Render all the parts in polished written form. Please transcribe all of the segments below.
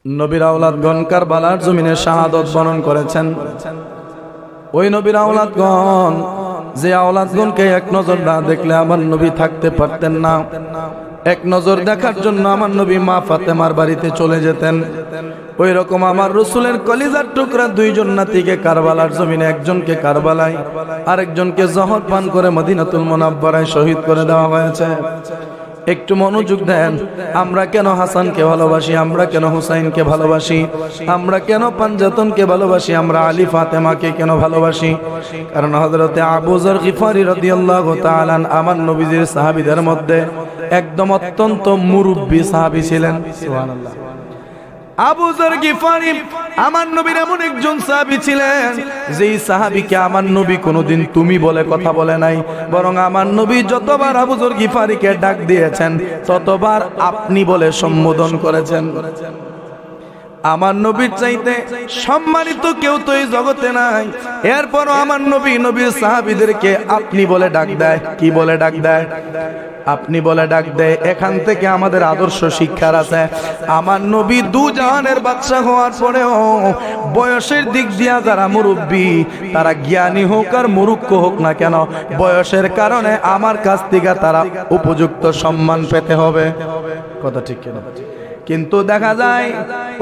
নবীর আওলাদগণ কারবালার জমিনে শাহাদত বরণ করেছেন। ওই নবীর আওলাদগণ, যে আওলাদগণকে এক নজর না দেখলে আমার নবী থাকতে পারতেন না। এক নজর দেখার জন্য আমার নবী মা ফাতেমার বাড়িতে চলে যেতেন। ওই রকম আমার রসুলের কলিজার টুকরা দুইজন নাতিকে কারবালার জমিনে, একজনকে কারবালায়, আরেকজনকে জহর পান করে মদিনাতুল মুনাওয়ারায় শহীদ করে দেওয়া হয়েছে। একটু মনোযোগ দেন। আমরা কেন হাসানকে ভালোবাসি? আমরা কেন হুসাইনকে ভালোবাসি? আমরা কেন পাঞ্জাতনকে ভালোবাসি? আমরা আলী ফাতেমাকে কেন ভালোবাসি? কারণ হযরতে আবু যর গিফারি রাদিয়াল্লাহু তাআলা আমার নবীজির সাহাবীদের মধ্যে একদম অত্যন্ত মুরব্বী সাহাবী ছিলেন। সুবহানাল্লাহ। আবু যর গিফারি আমার নবীর এমন একজন সাহাবী ছিলেন, যেই সাহাবীকে আমার নবী কোনোদিন তুমি বলে কথা বলে নাই, বরং আমার নবী যতবার আবু যর গিফারিকে ডাক দিয়েছেন ততবার আপনি বলে সম্বোধন করেছেন। আমার নবীর চাইতে সম্মানিত কেউ তো এই জগতে নাই। এরপরও আমার নবী নবীর সাহাবীদেরকে আপনি বলে ডাক দেয়। কি বলে ডাক দেয়? আপনি বলে ডাক দেয়। এখান থেকে আমাদের আদর্শ শিক্ষার আছে। আমার নবী দু জাহানের বাদশা হওয়ার পরেও বয়সের দিক দিয়া যারা মুরব্বী, তারা জ্ঞানী হোক আর মূর্খ হোক না কেন, বয়সের কারণে আমার কাছ থেকে তারা উপযুক্ত সম্মান পেতে হবে। কথা ঠিক কিনা? কিন্তু দেখা যায়,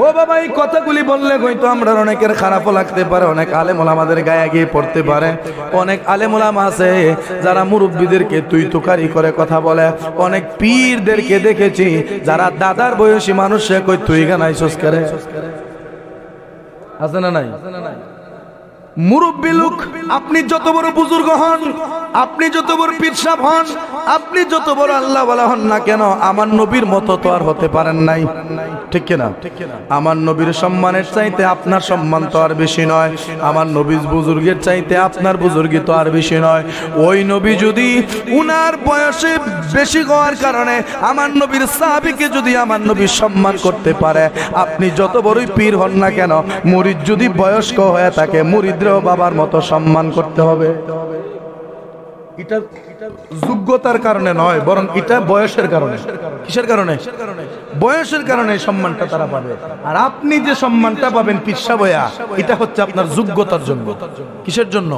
ও বাবা, এই কথাগুলি বললে হয়তো আমরা অনেকের খারাপও লাগতে পারে, অনেক আলেম ওলামাদের গায়ে গিয়ে পড়তে পারে। অনেক আলেম ওলামা আছে যারা মুরব্বীদেরকে তুই তুকারি করে কথা বলে। অনেক পীরদেরকে দেখেছি যারা দাদার বয়সী মানুষে কই তুই গানাইছস করে। আছে না নাই? মুরব্বী লোক, আপনি যত বড় বুজুর্গ হন, আপনি যত বড় পীর সাহেব হন, আপনি যত বড় আল্লাহ ওয়ালা হন না কেন, আমার নবীর মতো তো আর হতে পারেন নাই। ঠিক কিনা? আমার নবীর সম্মানের চাইতে আপনার সম্মান তো আর বেশি নয়। আমার নবীর বুজুর্গের চাইতে আপনার বুজুর্গি তো আর বেশি নয়। ওই নবী যদি উনার বয়সে বেশি হওয়ার কারণে আমার নবীর সাহাবীকে যদি আমার নবী সম্মান করতে পারে, আপনি যত বড়ই পীর হন না কেন, মুরিদ যদি বয়স্ক হয়ে থাকে, মুরিদ বাবার মতো সম্মান করতে হবে। এটা যোগ্যতার কারণে নয়, বরং এটা বয়সের কারণে। কিসের কারণে? বয়সের কারণে সম্মানটা তারা পাবে। আর আপনি যে সম্মানটা পাবেন পিচ্ছা বয়া, এটা হচ্ছে আপনার যোগ্যতার জন্য। কিসের জন্য?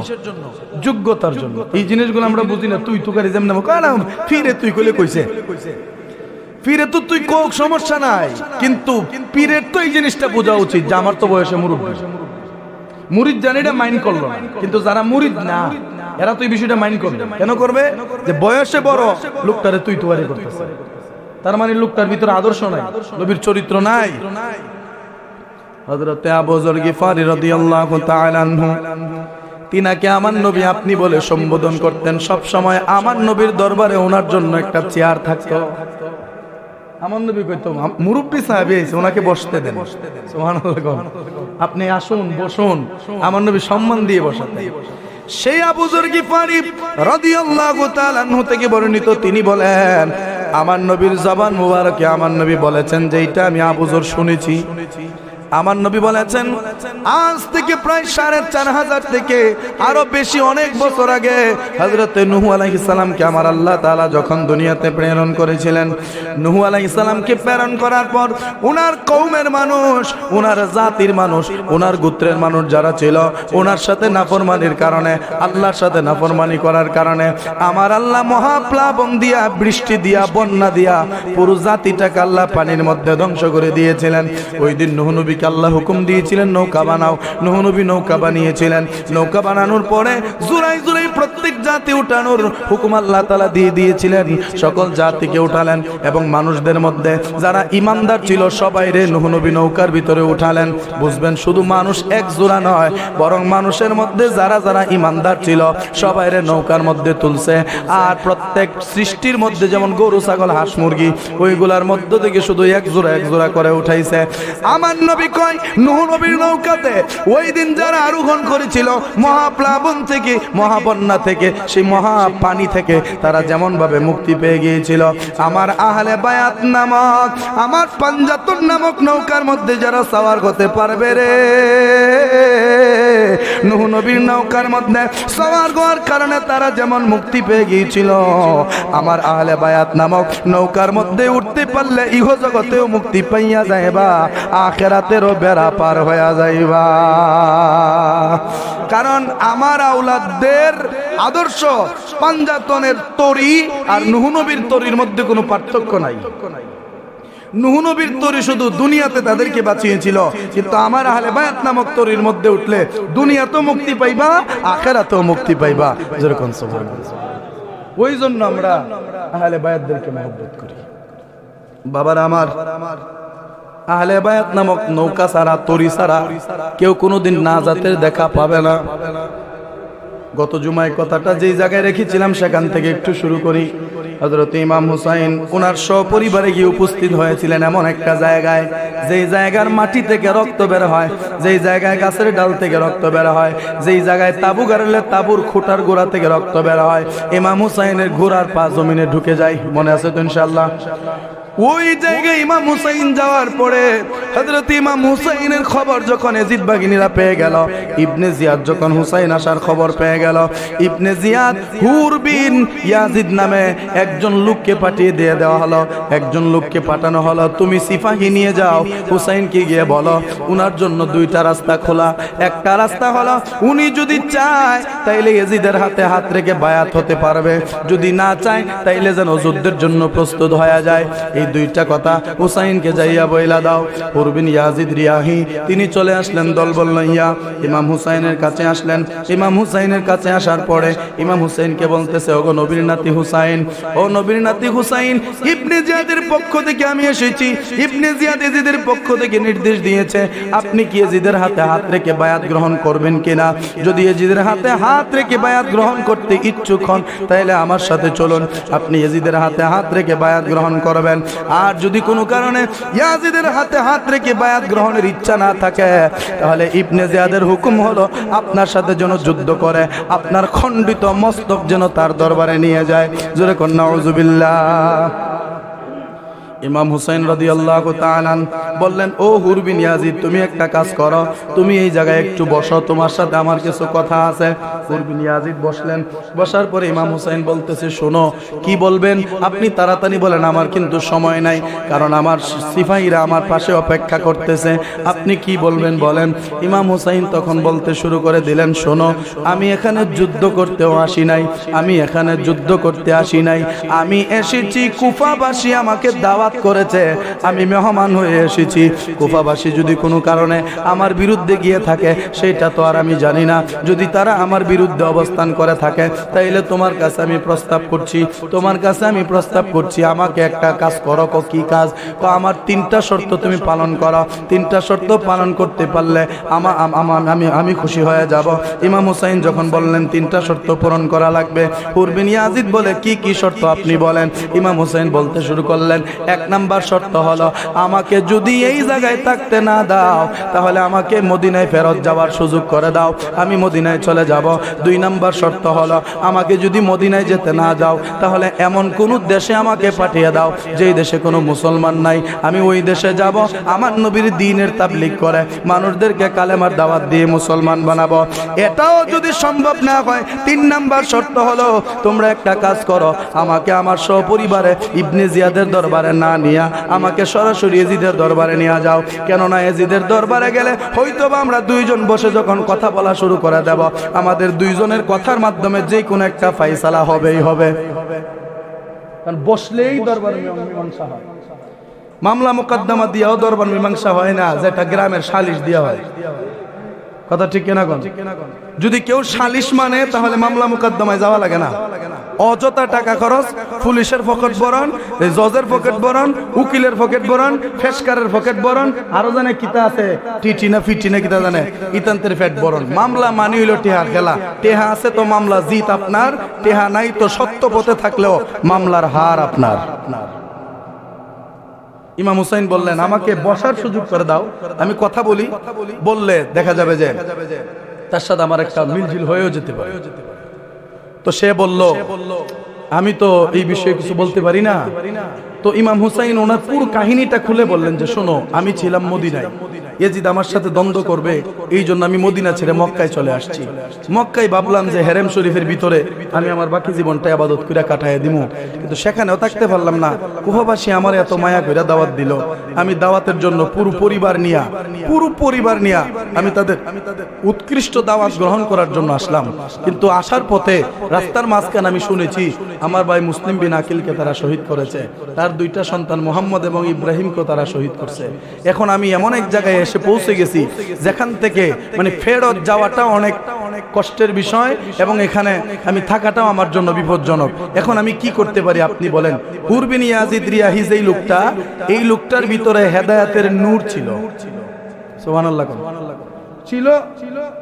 যোগ্যতার জন্য। এই জিনিসগুলো আমরা বুঝি না। তুই তুকারি যেমন ফিরে তুই কইলে কইছে, ফিরে তো তুই কোক সমস্যা নাই, কিন্তু পীরের তো এই জিনিসটা বোঝা উচিত যে আমার তো বয়সে মুরব্বী। মুরিদ জানি এটা মাইন্ড করলো না, কিন্তু যারা মুরিদ না এরা তো এই বিষয়টা মাইন্ড করবে। কেন করবে? যে বয়সে বড় লোকটারে তুই তুয়ারি করতেছে, তার মানে লোকটার ভিতরে আদর্শ নাই, নবীর চরিত্র নাই। হযরতে আবু যর গিফারি রাদিয়াল্লাহু তাআলা আনহু, তিনাকে আমার নবী আপনি বলে সম্বোধন করতেন। সব সময় আমার নবীর দরবারে ওনার জন্য একটা চেয়ার থাকতো। আমার নবী কইতো, মুরব্বী সাহাবী আইছে, ওনাকে বসতে দেন। সুবহানাল্লাহ। আপনি আসুন, বসুন। আমার নবী সম্মান দিয়ে বসাতেন। সেই আবু যর গিফারি রাদিয়াল্লাহু তাআলা আনহু থেকে বর্ণিত, তিনি বলেন, আমার নবীর জবান মুবারকে আমার নবী বলেছেন যে এটা আমি আবু যর শুনেছি। আমার নবী বলেছেন, আজ থেকে প্রায় ৪৫০০ থেকে আরো বেশি অনেক বছর আগে হযরতে নূহ আলাইহিস সালামকে আমার আল্লাহ তাআলা যখন দুনিয়াতে প্রেরণ করেছিলেন, নূহ আলাইহিস সালামকে প্রেরণ করার পর ওনার কওমের মানুষ, ওনার জাতির মানুষ, ওনার গোত্রের মানুষ যারা ছিল, ওনার সাথে নাফরমানির কারণে, আল্লাহর সাথে নাফরমানি করার কারণে আমার আল্লাহ মহাপ্লাবন দিয়া, বৃষ্টি দিয়া, বন্যা দিয়া পুরো জাতিটাকে আল্লাহ পানির মধ্যে ধ্বংস করে দিয়েছিলেন। ওই দিন নূহ নবী আল্লাহ হুকুম দিয়েছিলেন নৌকা বানাও। নূহ নবী নৌকা বানিয়েছিলেন। নৌকা বানানোর পরে জুরাই জুরাই প্রত্যেক জাতি উঠানোর হুকুম আল্লাহ তাআলা দিয়ে দিয়েছিলেন। সকল জাতিকে উঠালেন এবং মানুষদের মধ্যে যারা ইমানদার ছিল সবাইরে নূহ নবী নৌকার ভিতরে উঠালেন। বুঝবেন, শুধু মানুষ এক জোড়া নয়, বরং মানুষের মধ্যে যারা যারা ইমানদার ছিল সবাইরে নৌকার মধ্যে তুলছে। আর প্রত্যেক সৃষ্টির মধ্যে যেমন গরু, ছাগল, হাঁস, মুরগি, ওইগুলার মধ্য থেকে শুধু এক জোড়া করে উঠাইছে। আমার নবী কয় নূহ নবীর নৌকাতে ওই দিন যারা আরোহণ করেছিল মহাপ্লাবন থেকে, মহাবন্যা থেকে, সেই মহা পানি থেকে তারা যেমন ভাবে মুক্তি পেয়ে গিয়েছিল, আমার আহলে বায়াত নামক, আমার পাঞ্জাতুন নামক নৌকার মধ্যে যারা সাওয়ার হতে পারবে রে, নূহ নবীর নৌকার মধ্যে সাওয়ার হওয়ার কারণে তারা যেমন মুক্তি পেয়ে গিয়েছিল, আমার আহলে বায়াত নামক নৌকার মধ্যে উঠতে পারলে ইহ জগতেও মুক্তি পাইয়া যাইবা, আখিরাতেরও বেড়া পার হইয়া যাইবা। কারণ আমার আওলাদদের আদর্শ পাঞ্জাতনের তরি আর নূহ নবীর তরির মধ্যে কোনো পার্থক্য নাই। নূহ নবীর তরি শুধু দুনিয়াতে তাদেরকে বাঁচিয়েছিল, কিন্তু আমার আহলে বায়াত নামক তরির মধ্যে উঠলে দুনিয়াতেও মুক্তি পাইবা, আখিরাতেও মুক্তি পাইবা। যেরকম সুবহানাল্লাহ। ওই জন্য আমরা আহলে বায়াতদেরকে মহব্বত করি। বাবার আমার, আহলে বায়াত নামক নৌকা ছাড়া, তরি ছাড়া কেউ কোনোদিন নাজাতের দেখা পাবে না। গত জুমায় কথাটা যেই জায়গায় রেখেছিলাম সেখান থেকে একটু শুরু করি। হযরত ইমাম হুসাইন ওনার সপরিবারে গিয়ে উপস্থিত হয়েছিলেন এমন একটা জায়গায়, যেই জায়গার মাটি থেকে রক্ত বের হয়, যেই জায়গায় গাছের ডাল থেকে রক্ত বের হয়, যেই জায়গায় তাবু গাড়লে তাবুর খুঁটার গোড়া থেকে রক্ত বের হয়। ইমাম হুসাইনের ঘোড়ার পা জমিনে ঢুকে যায়, মনে আছে তো ইনশাআল্লাহ? ওই জায়গায় ইমাম হুসাইন যাওয়ার পরে হযরত ইমাম হুসাইনের খবর যখন ইয়াজিদ বাগিনীরা পেয়ে গেল, ইবনে জিয়াদ যখন হুসাইন আসার খবর পেয়ে গেল, ইবনে জিয়াদ হুর বিন ইয়াজিদ নামে একজন লোককে পাঠিয়ে দিয়ে দেওয়া হলো। একজন লোককে পাঠানো হলো, তুমি সিপাহী নিয়ে যাও, হুসাইনকে গিয়ে বলো উনার জন্য দুইটা রাস্তা খোলা। একটা রাস্তা হলো উনি যদি চায় তাইলে ইয়াজিদের হাতে হাত রেখে বায়াত হতে পারবে, যদি না চায় তাইলে যেন যুদ্ধের জন্য প্রস্তুত হয়ে যায়। এই দুইটা কথা হুসাইনকে যাইয়া বইলা দাও। হুর বিন ইয়াজিদ রিয়াহি তিনি চলে আসলেন দলবল লইয়া, ইমাম হুসাইনের কাছে আসলেন। ইমাম হুসাইনের কাছে আসার পরে ইমাম হুসাইনকে বলতেছে, ওগো নবীর নাতি হুসাইন, ও নবীর নাতি হুসাইন, ইবনে জিয়াদের পক্ষ থেকে আমি এসেছি। ইবনে জিয়াদ ইয়াজিদের পক্ষ থেকে নির্দেশ দিয়েছে আপনি কি ইয়াজিদের হাতে হাত রেখে বায়াত গ্রহণ করবেন কিনা? যদি ইয়াজিদের হাতে হাত রেখে বায়াত গ্রহণ করতে ইচ্ছুক হন তাহলে আমার সাথে চলুন, আপনি ইয়াজিদের হাতে হাত রেখে বায়াত গ্রহণ করবেন। আর যদি কোনো কারণে ইয়াজিদের হাতে হাত রেখে বায়াত গ্রহণের ইচ্ছা না থাকে তাহলে ইবনে জিয়াদের হুকুম হলো আপনার সাথে যেন যুদ্ধ করে, আপনার খণ্ডিত মস্তক যেন তার দরবারে নিয়ে যায়। জোরে কোন নাউজুবিল্লাহ। ইমাম হুসাইন রাদিয়াল্লাহু তাআলা বললেন, ও হুর বিন ইয়াজিদ, তুমি একটা কাজ করো, তুমি এই জায়গায় একটু বসো, তোমার সাথে আমার কিছু কথা আছে। হুর বিন ইয়াজিদ বসলেন। বসার পরে ইমাম হুসাইন বলতেছে, শোনো কি বলবেন আপনি তাড়াতাড়ি বলেন, আমার কিন্তু সময় নাই, কারণ আমার সিপাহীরা আমার পাশে অপেক্ষা করতেছে, আপনি কি বলবেন বলেন। ইমাম হুসাইন তখন বলতে শুরু করে দিলেন, শোনো আমি এখানে যুদ্ধ করতেও আসি নাই, আমি এখানে যুদ্ধ করতে আসি নাই, আমি এসেছি কুফাবাসী আমাকে দাওয়াত করেছে, আমি মেহমান হয়ে এসেছি। কুফাবাসী যদি কোনো কারণে আমার বিরুদ্ধে গিয়ে থাকে সেটা তো আর আমি জানি না, যদি তারা আমার বিরুদ্ধে অবস্থান করে থাকে তাইলে তোমার কাছে আমি প্রস্তাব করছি, তোমার কাছে আমি প্রস্তাব করছি আমাকে একটা কাজ করো। কি কাজ? আমার তিনটা শর্ত তুমি পালন করো, তিনটা শর্ত পালন করতে পারলে আমি খুশি হয়ে যাব। ইমাম হুসাইন যখন বললেন তিনটা শর্ত পূরণ করা লাগবে, হুর বিন ইয়াজিদ বলে কি কি শর্ত আপনি বলেন। ইমাম হুসাইন বলতে শুরু করলেন, এক নাম্বার শর্ত হলো আমাকে যদি এই জায়গায় থাকতে না দাও তাহলে আমাকে মদিনায় ফেরত যাওয়ার সুযোগ করে দাও, আমি মদিনায় চলে যাব। দুই নাম্বার শর্ত হলো আমাকে যদি মদিনায় যেতে না দাও তাহলে এমন কোন দেশে আমাকে পাঠিয়ে দাও যেই দেশে কোনো মুসলমান নাই, আমি ওই দেশে যাব, আমার নবীর দ্বীনের তাবলীগ করে মানুষদেরকে কালেমার দাওয়াত দিয়ে মুসলমান বানাবো। এটাও যদি সম্ভব না হয়, তিন নাম্বার শর্ত হলো তোমরা একটা কাজ করো, আমাকে আমার সপরিবারে ইবনে জিয়াদের দরবারে না নিয়া আমাকে সরাসরি ইয়াজিদের দরবারে নিয়ে যাও। কেননা ইয়াজিদের দরবারে গেলে হয়তো আমরা দুইজন বসে যখন কথা বলা শুরু করে দেব, আমাদের দুইজনের কথার মাধ্যমে যে কোনো একটা ফাইসালা হবেই হবে, কারণ বসলেই দরবার মীমাংসা হয়। মামলা মোকদ্দমা দিয়েও দরবার মীমাংসা হয় না, যেটা গ্রামের সালিশ দেওয়া হয়। কথা ঠিক কিনা কোন? যদি কেউ সালিশ মানে তাহলে মামলা মোকদ্দমায় যাওয়া লাগে না, অযথা টাকা খরচ, পুলিশের পকেট ভরণ, জজের পকেট ভরণ, উকিলের পকেট ভরণ, ফেসকারের পকেট ভরণ, আরো জানে কিতা আছে টিটি না ফিটি না কিতা জানে ইতান্তের ফেট ভরণ। মামলা মানি হইল টেহা খেলা, টেহা আছে তো মামলা জিত আপনার, টেহা নাই তো সত্য পথে থাকলেও মামলার হার আপনার। ইমাম হুসাইন বললেন, আমাকে বসার সুযোগ করে দাও, আমি কথা বলি, বললে দেখা যাবে যে তার সাথে আমার একটা মিলঝিল হয়েও যেতে পারে। তো সে বলল, আমি তো এই বিষয়ে কিছু বলতে পারি না। তো ইমাম হুসাইন ওনার পুরো কাহিনীটা খুলে বললেন যে, শোনো, আমি ছিলাম মদিনায়, ইয়াজিদ আমার সাথে দ্বন্দ্ব করবে, এই জন্য আমি মদিনা ছেড়ে মক্কায় চলে আসছি। মক্কায় ভাবলাম যে হেরেম শরীফের ভিতরে আমি আমার বাকি জীবনটা ইবাদত করে কাটায় দিব, কিন্তু সেখানেও থাকতে পারলাম না। কুফাবাসী আমার এত মায়া করে দাওয়াত দিল, আমি দাওয়াতের জন্য পুরো পরিবার নিয়া আমি তাদের উৎকৃষ্ট দাওয়াত গ্রহণ করার জন্য আসলাম। কিন্তু আসার পথে রাস্তার মাঝখানে আমি শুনেছি আমার ভাই মুসলিম বিন আকিলকে তারা শহীদ করেছে, তার দুইটা সন্তান মোহাম্মদ এবং ইব্রাহিমকে তারা শহীদ করছে। এখন আমি এমন এক জায়গায় এসে পৌঁছে গেছি যেখান থেকে মানে ফেরত যাওয়াটা অনেক কষ্টের বিষয়, এবং এখানে আমি থাকাটাও আমার জন্য বিপজ্জনক। এখন আমি কি করতে পারি আপনি বলেন। হুর বিন ইয়াজিদ রিয়াহি যেই লোকটা, এই লোকটার ভিতরে হেদায়েতের নূর ছিল। সুবহানাল্লাহ ছিল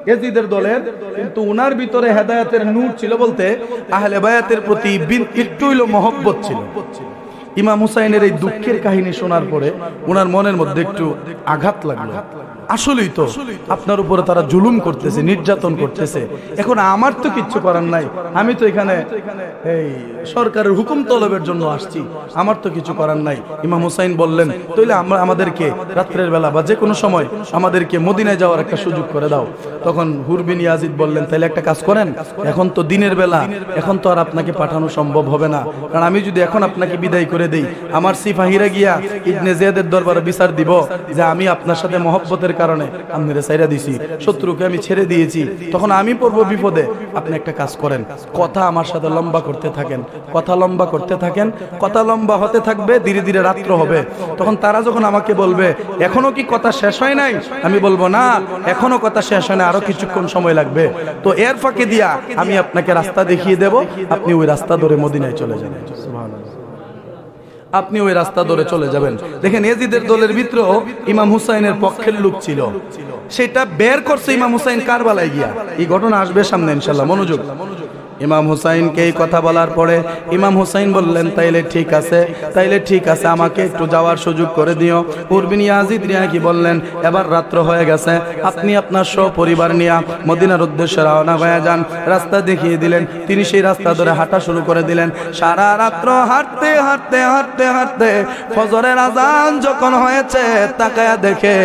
ইয়াজিদের দলের, কিন্তু উনার ভিতরে হেদায়েতের নূর ছিল, বলতে আহলে বায়াতের প্রতি একটু হইলো মহব্বত ছিল। ইমাম হুসাইনের এই দুঃখের কাহিনী শোনার পরে ওনার মনের মধ্যে একটু আঘাত লাগলো। আসলেই তো আপনার উপরে তারা জুলুম করতেছে, নির্যাতন করতেছে, এখন আমার তো কিচ্ছু করার নাই, আমি তো এখানে এই সরকারের হুকুম তলবের জন্য আসছি, আমার তো কিছু করার নাই। ইমাম হুসাইন বললেন, তাইলে আমাদেরকে রাত্রের বেলা বা যে কোনো সময় আমাদেরকে মদিনায় যাওয়ার একটা সুযোগ করে দাও। তখন হুর বিন ইয়াজিদ বললেন, তাইলে একটা কাজ করেন, এখন তো দিনের বেলা, এখন তো আর আপনাকে পাঠানো সম্ভব হবে না, কারণ আমি যদি এখন আপনাকে বিদায় করে দেই, আমার সিপাহীরা গিয়া ইবনে জিয়াদের দরবারে বিচার দিব যে আমি আপনার সাথে মহব্বতের কারণে আপনারে ছাইরা দিছি, শত্রুকে আমি ছেড়ে দিয়েছি, তখন আমি পড়ব বিপদে। আপনি একটা কাজ করেন, কথা আমার সাথে লম্বা করতে থাকেন, কথা লম্বা করতে থাকেন, কথা লম্বা হতে থাকবে, ধীরে ধীরে রাত্র হবে। তখন তারা যখন আমাকে বলবে এখনো কি কথা শেষ হয় নাই, আমি বলবো না, এখনো কথা শেষ হয় না, আরো কিছুক্ষণ সময় লাগবে। তো এর ফাঁকে দিয়া আমি আপনাকে রাস্তা দেখিয়ে দেব, আপনি ওই রাস্তা ধরে মদিনায় চলে যাবেন। সুবহানাল্লাহ, আপনি ওই রাস্তা ধরে চলে যাবেন। দেখেন, ইয়াজিদের দলের ভিতরেও ইমাম হুসাইনের পক্ষের লোক ছিল, সেটা বের করছে ইমাম হুসাইন কারবালায় গিয়া। এই ঘটনা আসবে সামনে ইনশাআল্লাহ, মনোযোগ। ইমাম হুসাইনকে এই কথা বলার পরে ইমাম হুসাইন বললেন, তাইলে ঠিক আছে, আমাকে একটু যাওয়ার সুযোগ করে দিও। হুর বিন ইয়াজিদ রিয়াহি বললেন, এবার রাত্র হয়ে গেছে, আপনি আপনার সপরিবার নিয়ে মদিনার উদ্দেশ্যে রওনা হয়ে যান। রাস্তা দেখিয়ে দিলেন, তিনি সেই রাস্তা ধরে হাঁটা শুরু করে দিলেন। সারা রাত্র হাঁটতে ফজরের আজান যখন হয়েছে, তাকায়া দেখে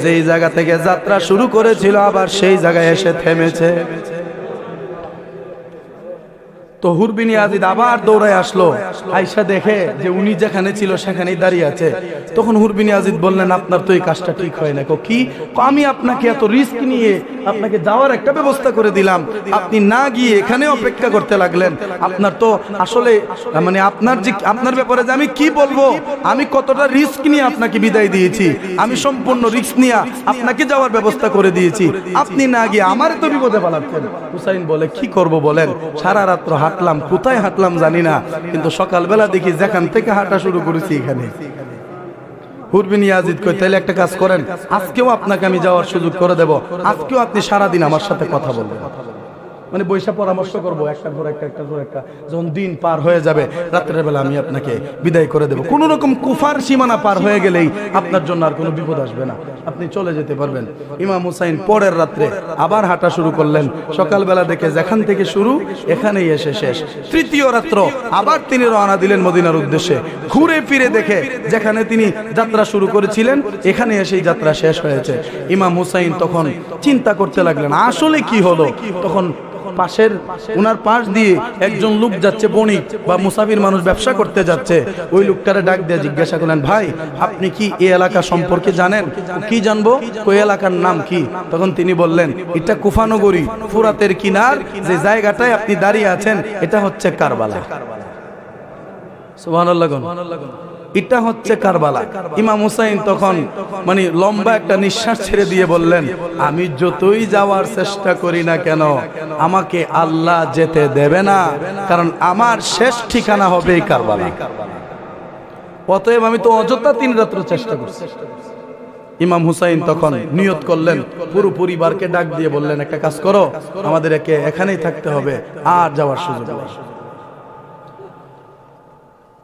যেই জায়গা থেকে যাত্রা শুরু করেছিল আবার সেই জায়গায় এসে থেমেছে। তো হুর বিন ইয়াজিদ আবার দৌড়ায় আসলো, আয়েশা দেখে যে উনি যেখানে ছিল সেখানেই দাঁড়িয়ে আছে। তখন হুর বিন ইয়াজিদ বললেন, আপনার তো এই কাজটা ঠিক হয় না। কি, আমি আপনাকে এত রিস্ক নিয়ে আপনাকে যাওয়ার একটা ব্যবস্থা করে দিলাম, আপনি না গিয়ে এখানে অপেক্ষা করতে লাগলেন। আপনার তো আসলে মানে আপনার ব্যাপারে যে আমি কি বলবো, আমি কতটা রিস্ক নিয়ে আপনাকে বিদায় দিয়েছি, আমি সম্পূর্ণ রিস্ক নিয়ে আপনাকে যাওয়ার ব্যবস্থা করে দিয়েছি, আপনি না গিয়ে আমার তো বিপদে ফেলাচ্ছেন। হুসাইন বলে, কি করব বলেন, সারা রাত্র হাঁটলাম, কোথায় হাঁটলাম জানি না, কিন্তু সকালবেলা দেখি যেখান থেকে হাঁটা শুরু করেছি এখানে। হুর বিন ইয়াজিদ কই, তাহলে একটা কাজ করেন, আজকেও আপনাকে আমি যাওয়ার সুযোগ করে দেব, আজকেও আপনি সারাদিন আমার সাথে কথা বলবেন, মানে বৈশা পরামর্শ করবো, একটার পর একটা, যখন দিন পার হয়ে যাবে রাত্রের বেলা আমি আপনাকে বিদায় করে দেব। কোন রকম কুফার সীমানা পার হয়ে গেলেই আপনার জন্য আর কোনো বিপদ আসবে না, আপনি চলে যেতে পারবেন। ইমাম হুসাইন পরের রাত্রে আবার হাঁটা শুরু করলেন। সকালবেলা দেখে যেখান থেকে শুরু এখানেই এসে শেষ। তৃতীয় রাত্র আবার তিনি রওনা দিলেন মদিনার উদ্দেশ্যে। ঘুরে ফিরে দেখে যেখানে তিনি যাত্রা শুরু করেছিলেন এখানে এসেই যাত্রা শেষ হয়েছে। ইমাম হুসাইন তখন চিন্তা করতে লাগলেন, আসলে কি হলো। তখন উনার পাশ দিয়ে একজন লোক যাচ্ছে, বণিক বা মুসাফির মানুষ, ব্যবসা করতে যাচ্ছে। ওই লোকটারে ডাক দিয়ে জিজ্ঞাসা করলেন, ভাই আপনি কি এই এলাকা সম্পর্কে জানেন? কি জানবো, ওই এলাকার নাম কি? তখন তিনি বললেন, এটা কুফানগরী, ফুরাতের কিনার যে জায়গাটায় আপনি দাঁড়িয়ে আছেন এটা হচ্ছে কারবালা। সুবহানাল্লাহ, এটা হচ্ছে কারবালা। ইমাম হুসাইন তখন মানে লম্বা একটা নিঃশ্বাস ছেড়ে দিয়ে বললেন, আমি যতই যাওয়ার চেষ্টা করি না কেন আমাকে আল্লাহ যেতে দেবে না, কারণ আমার শেষ ঠিকানা হবে এই কারবালা। অতএব আমি তো অযথা 3 রাত্র চেষ্টা করছি। ইমাম হুসাইন তখন নিয়ত করলেন, পুরো পরিবারকে ডাক দিয়ে বললেন, একটা কাজ করো, আমাদের এখানেই থাকতে হবে, আর যাওয়ার সুযোগ নেই।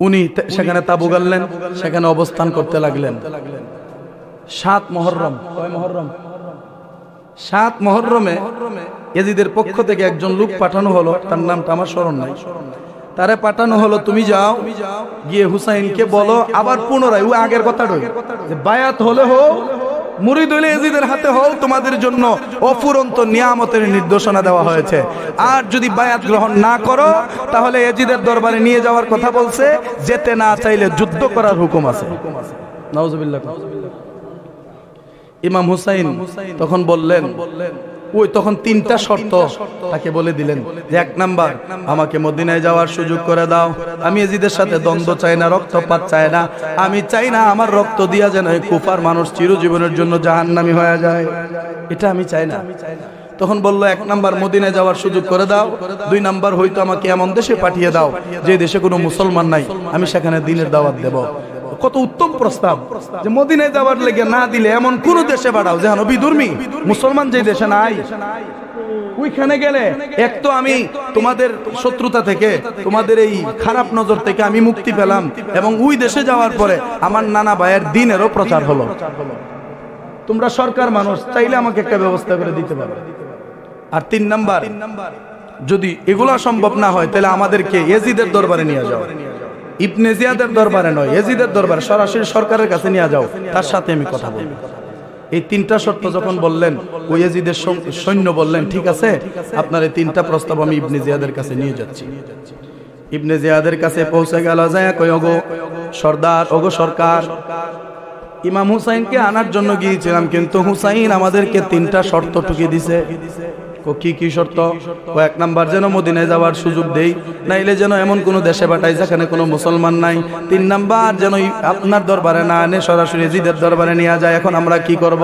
উনি সেখানে তাবু গাড়লেন, সেখানে অবস্থান করতে লাগলেন। 7 মুহররম, কয় মুহররম? 7 মুহররমে ইয়াজিদের পক্ষ থেকে একজন লোক পাঠানো হলো, তার নামটা আমার স্মরণ নাই। তারে পাঠানো হলো, তুমি যাও গিয়ে হুসাইনকে বলো আবার পুনরায় ওই আগের কথাটাই যে বায়াত হলে হও, মুরিদ হলে ইয়াজিদের হাতে হও, তোমাদের জন্য অফুরন্ত নিয়ামতের নির্দেশনা দেওয়া হয়েছে। আর যদি বায়াত গ্রহণ না করো তাহলে ইয়াজিদের দরবারে নিয়ে যাওয়ার কথা বলছে, যেতে না চাইলে যুদ্ধ করার হুকুম আছে। নাউজুবিল্লাহ। ইমাম হুসাইন তখন বললেন, ওই তখন 3টা শর্ত তাকে বলে দিলেন যে 1 নাম্বার, আমাকে মদিনায় যাওয়ার সুযোগ করে দাও। আমি ইয়াজিদের সাথে দ্বন্দ্ব চাই না, রক্তপাত চাই না। আমি চাই না আমার রক্ত দিয়া যেন এই কুফার মানুষ চিরজীবনের জন্য জাহান্নামী হয়ে যায়, এটা আমি চাই না। তখন বলল 1 নাম্বার মদিনায় যাওয়ার সুযোগ করে দাও, 2 নাম্বার হয়তো আমাকে এমন দেশে পাঠিয়ে দাও যে দেশে কোনো মুসলমান নাই, আমি সেখানে দ্বীনের দাওয়াত দেব। কত উত্তম প্রস্তাব, যে মদিনায় যাওয়ার লেগে না দিলে এমন কোন দেশে পাঠাও যেন বিধর্মী মুসলমান যে দেশে নাই, ওইখানে গেলে এক তো আমি তোমাদের শত্রুতা থেকে, তোমাদের এই খারাপ নজর থেকে আমি মুক্তি পেলাম, এবং ওই দেশে যাওয়ার পরে আমার নানা ভাইয়ের দ্বীনেরও প্রচার হলো। তোমরা সরকার মানুষ, চাইলে আমাকে একটা ব্যবস্থা করে দিতে পারবে। আর 3 নাম্বার, যদি এগুলা সম্ভব না হয় তাহলে আমাদেরকে ইয়াজিদের দরবারে নিয়ে যাও, ইবনে জিয়াদের দরবারে নয়, ইয়াজিদের দরবারে সরাসরি সরকারের কাছে নিয়ে যাও, তার সাথে আমি কথা বলবো। এই 3টা শর্ত যখন বললেন, ওই ইয়াজিদের সৈন্য বললেন ঠিক আছে, আপনার এই 3টা প্রস্তাব আমি ইবনে জিয়াদের কাছে নিয়ে যাচ্ছি। ইবনে জিয়াদের কাছে পৌঁছে গেল, যায় কই ওগো সর্দার, ওগো সরকার, ইমাম হুসাইনকে আনার জন্য গিয়েছিলাম, কিন্তু হুসাইন আমাদেরকে 3টা শর্ত টুকিয়ে দিছে। কি কি শর্ত? 1 নাম্বার, যেন মদিনায় যাওয়ার সুযোগ দেই, নাইলে যেন এমন কোন দেশে পাঠাই যেখানে কোনো মুসলমান নাই। 3 নাম্বার, যেন আপনার দরবারে না আনে সরাসরি ইয়াজিদের দরবারে নিয়ে যায়। এখন আমরা কি করব?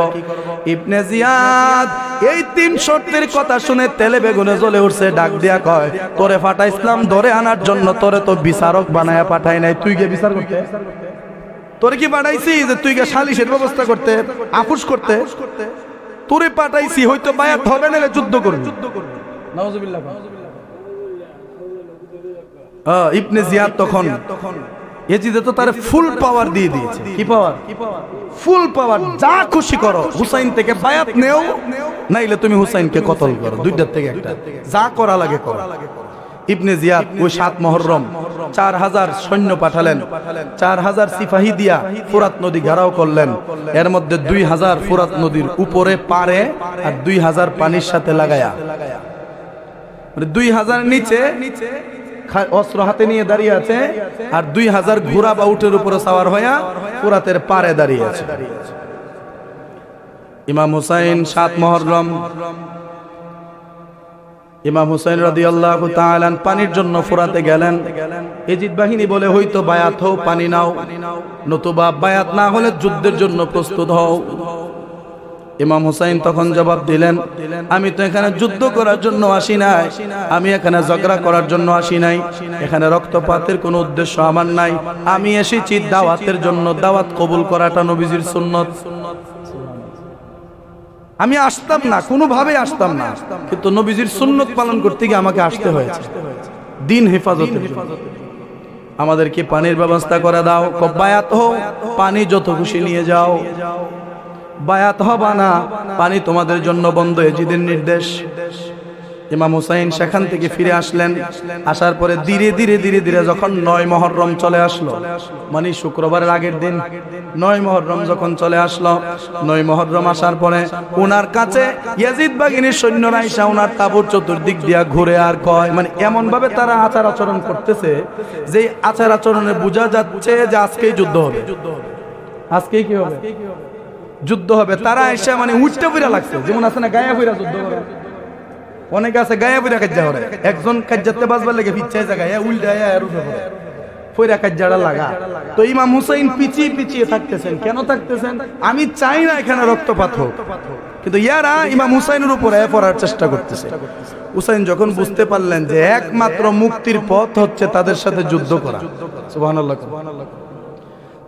ইবনে জিয়াদ এই 3 শর্তের কথা শুনে তেলে বেগুনে জ্বলে উঠছে, ডাক দিয়া কয়, তোরে পাঠাইছিলাম ধরে আনার জন্য, তোরে তো বিচারক বানায়া পাঠাই নাই, তুই গিয়ে বিচার করতে? তোরে কি পাঠাইছি যে তুই গিয়ে সালিশের ব্যবস্থা করতে, আফুস করতে? তোরে পাঠাইছি হয়তো বায়াত হবে না, যুদ্ধ করবি। নাউজুবিল্লাহ। ইবনে জিয়াদ তখন ইয়াজিদ তো তার ফুল পাওয়ার দিয়ে দিয়েছে। কি পাওয়ার? ফুল পাওয়ার, যা খুশি করো, হুসাইন থেকে বায়াত নেও, নাইলে তুমি হুসাইনকে কতল করো, 2টার থেকে একটা, যা করা লাগে করো। ইবনে জিয়াদ ওই 7 মুহররম 4000 সৈন্য পাঠালেন, 4000 সিপাহী দিয়া ফুরাত নদী ঘেরাও করলেন। এর মধ্যে 2000 ফুরাত নদীর উপরে পারে আর 2000 পানির সাথে লাগায়া, মানে 2000 নিচে অস্ত্র হাতে নিয়ে দাঁড়িয়ে আছে, আর 2000 ঘোড়া বা উটের উপরে সাওয়ার হইয়া ফুরাতের পারে দাঁড়িয়ে আছে। ইমাম হুসাইন 7 মুহররম, ইমাম হুসাইন রাদিয়াল্লাহু তাআলা পানির জন্য ফুরাতে গেলেন। ইয়াজিদ বাহিনী বলে, হয়তো বায়াত হও, পানি নাও, নতুবা বায়াত না হলে যুদ্ধের জন্য প্রস্তুত হও। ইমাম হুসাইন তখন জবাব দিলেন, আমি তো এখানে যুদ্ধ করার জন্য আসি নাই, আমি এখানে ঝগড়া করার জন্য আসি নাই, এখানে রক্তপাতের কোনো উদ্দেশ্য আমার নাই, আমি এসেছি দাওয়াতের জন্য, দাওয়াত কবুল করাটা নবীজির সুন্নত। আমি আসতাম না, কোনোভাবে আসতাম না, কিন্তু নবীজির সুন্নত পালন করতে গিয়ে আমাকে আসতে হয়েছে দিন হেফাজতের জন্য। আমাদেরকে পানির ব্যবস্থা করে দাও। বায়াত হও, পানি যত খুশি নিয়ে যাও, বায়াত হবা না, পানি তোমাদের জন্য বন্ধ, ইয়াজিদের নির্দেশ। ইমাম হুসাইন সেখান থেকে ফিরে আসলেন। আসার পরে ধীরে ধীরে ধীরে ধীরে যখন 9 মুহররম চলে আসলো, মানে শুক্রবারের আগের দিন 9 মুহররম যখন চলে আসলো, 9 মুহররম আসার পরে ওনার কাছে ইয়াজিদ বাহিনীর সৈন্যরা এসে ওনার তাঁবুর চতুর্দিক দিয়া ঘুরে আর কয়, মানে এমন ভাবে তারা আচার আচরণ করতেছে যে আচার আচরণে বোঝা যাচ্ছে যে আজকেই যুদ্ধ হবে, আজকেই কি হবে, যুদ্ধ হবে। তারা এসে মানে উঠতে ফিরা লাগছে, যেমন আছে না গায়ে ফিরা যুদ্ধ করে, অনেকে আছে গায়ে ফিরা কাজ্জা করে, একজন কাজ্জাতে বাজবার লেগে পিছিয়ে যায়, গায়ে উল্টায় আর উঠে পড়ে ফিরা কাজ্জাটা লাগা। তো ইমাম হুসাইন পিছিয়ে পিছিয়ে থাকতেছেন। কেন থাকতেছেন? আমি চাই না এখানে রক্তপাত হোক, কিন্তু ইয়ারা ইমাম হুসাইনের উপরে পড়ার চেষ্টা করতেছে। হুসাইন যখন বুঝতে পারলেন যে একমাত্র মুক্তির পথ হচ্ছে তাদের সাথে যুদ্ধ করা, সুবহানাল্লাহ,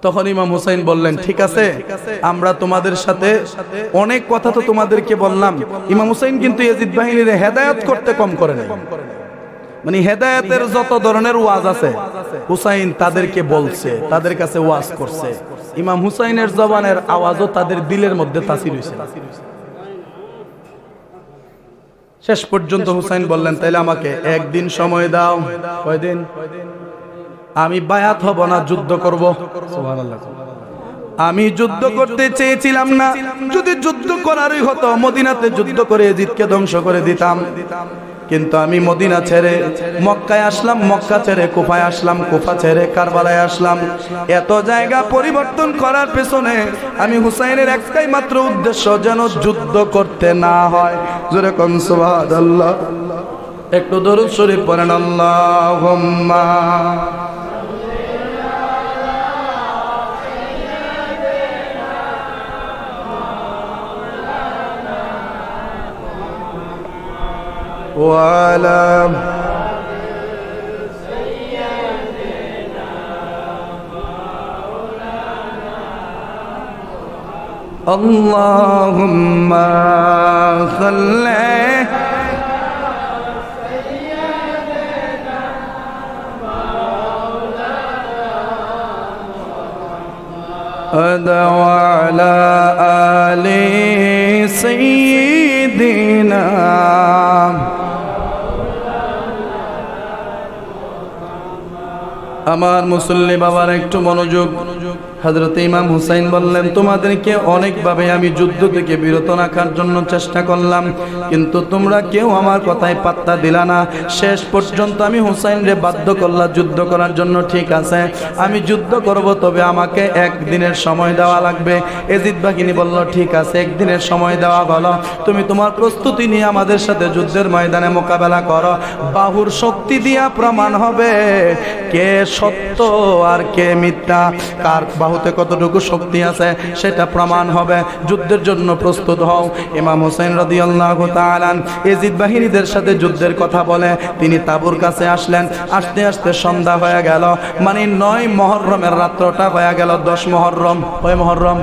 তখন ইমাম হুসাইন বললেন, ঠিক আছে, আমরা তোমাদের সাথে অনেক কথা তো তোমাদেরকে বললাম। ইমাম হুসাইন কিন্তু ইয়াজিদ বাহিনীর হেদায়েত করতে কম করে নাই। মানে হেদায়েতের যত ধরনের ওয়াজ আছে হুসাইন তাদেরকে বলছে, তাদের কাছে ওয়াজ করছে। ইমাম হুসাইনের জবানের আওয়াজও তাদের দিলের মধ্যে তাসির হয়েছে। শেষ পর্যন্ত হুসাইন বললেন, তাইলে আমাকে একদিন সময় দাও। কয়দিন? আমি বায়াত হব না, যুদ্ধ করব। সুবহানাল্লাহ। আমি যুদ্ধ করতে চেয়েছিলাম না, যদি যুদ্ধ করারই হতো মদিনাতে যুদ্ধ করে ইয়াজিদকে ধ্বংস করে দিতাম। কিন্তু আমি মদিনা ছেড়ে মক্কায় আসলাম, মক্কা ছেড়ে কুফায় আসলাম, কুফা ছেড়ে কারবালায় আসলাম। এত জায়গা পরিবর্তন করার পেছনে আমি হুসাইনের একটাই মাত্র উদ্দেশ্য, যেন যুদ্ধ করতে না হয়। জোরে কোন সুবহানাল্লাহ। একটু দরুদ শরীফ পড়েন। আল্লাহুম্মা ওয়ালা আল্লাহুম্মা সাল্লি ওয়ালা আলি সাইয়্যিদিনা। আমার মুসল্লি বাবার একটু মনোযোগ। হযরত ইমাম হুসাইন বললেন, তোমাদেরকে অনেকভাবে আমি যুদ্ধ থেকে বিরত রাখার জন্য চেষ্টা করলাম, কিন্তু তোমরা কেউ আমার কথায় পাত্তা দিলা না। শেষ পর্যন্ত আমি হুসাইনরে বাধ্য করলাম যুদ্ধ করার জন্য। ঠিক আছে, আমি যুদ্ধ করব, তবে আমাকে একদিনের সময় দেওয়া লাগবে। ইয়াজিদ বাহিনী বলল, ঠিক আছে, একদিনের সময় দেওয়া হলো। তুমি তোমার প্রস্তুতি নিয়ে আমাদের সাথে যুদ্ধের ময়দানে মোকাবেলা করো। বাহুর শক্তি দিয়া প্রমাণ হবে কে সত্য আর কে মিথ্যা, কার বাহুতে কতটুকু শক্তি আছে সেটা প্রমাণ হবে। যুদ্ধের জন্য প্রস্তুত হও। ইমাম হুসাইন রাদিয়াল্লাহু তাআলা ইয়াজিদ বাহিনীদের সাথে যুদ্ধের কথা বলে তিনি তাবুর কাছে আসলেন। আস্তে আস্তে সন্ধ্যা হয়ে গেল, মানে 9 মুহররমের রাত্রটা হয়ে গেল। 10 মুহররম, কয় মুহররম?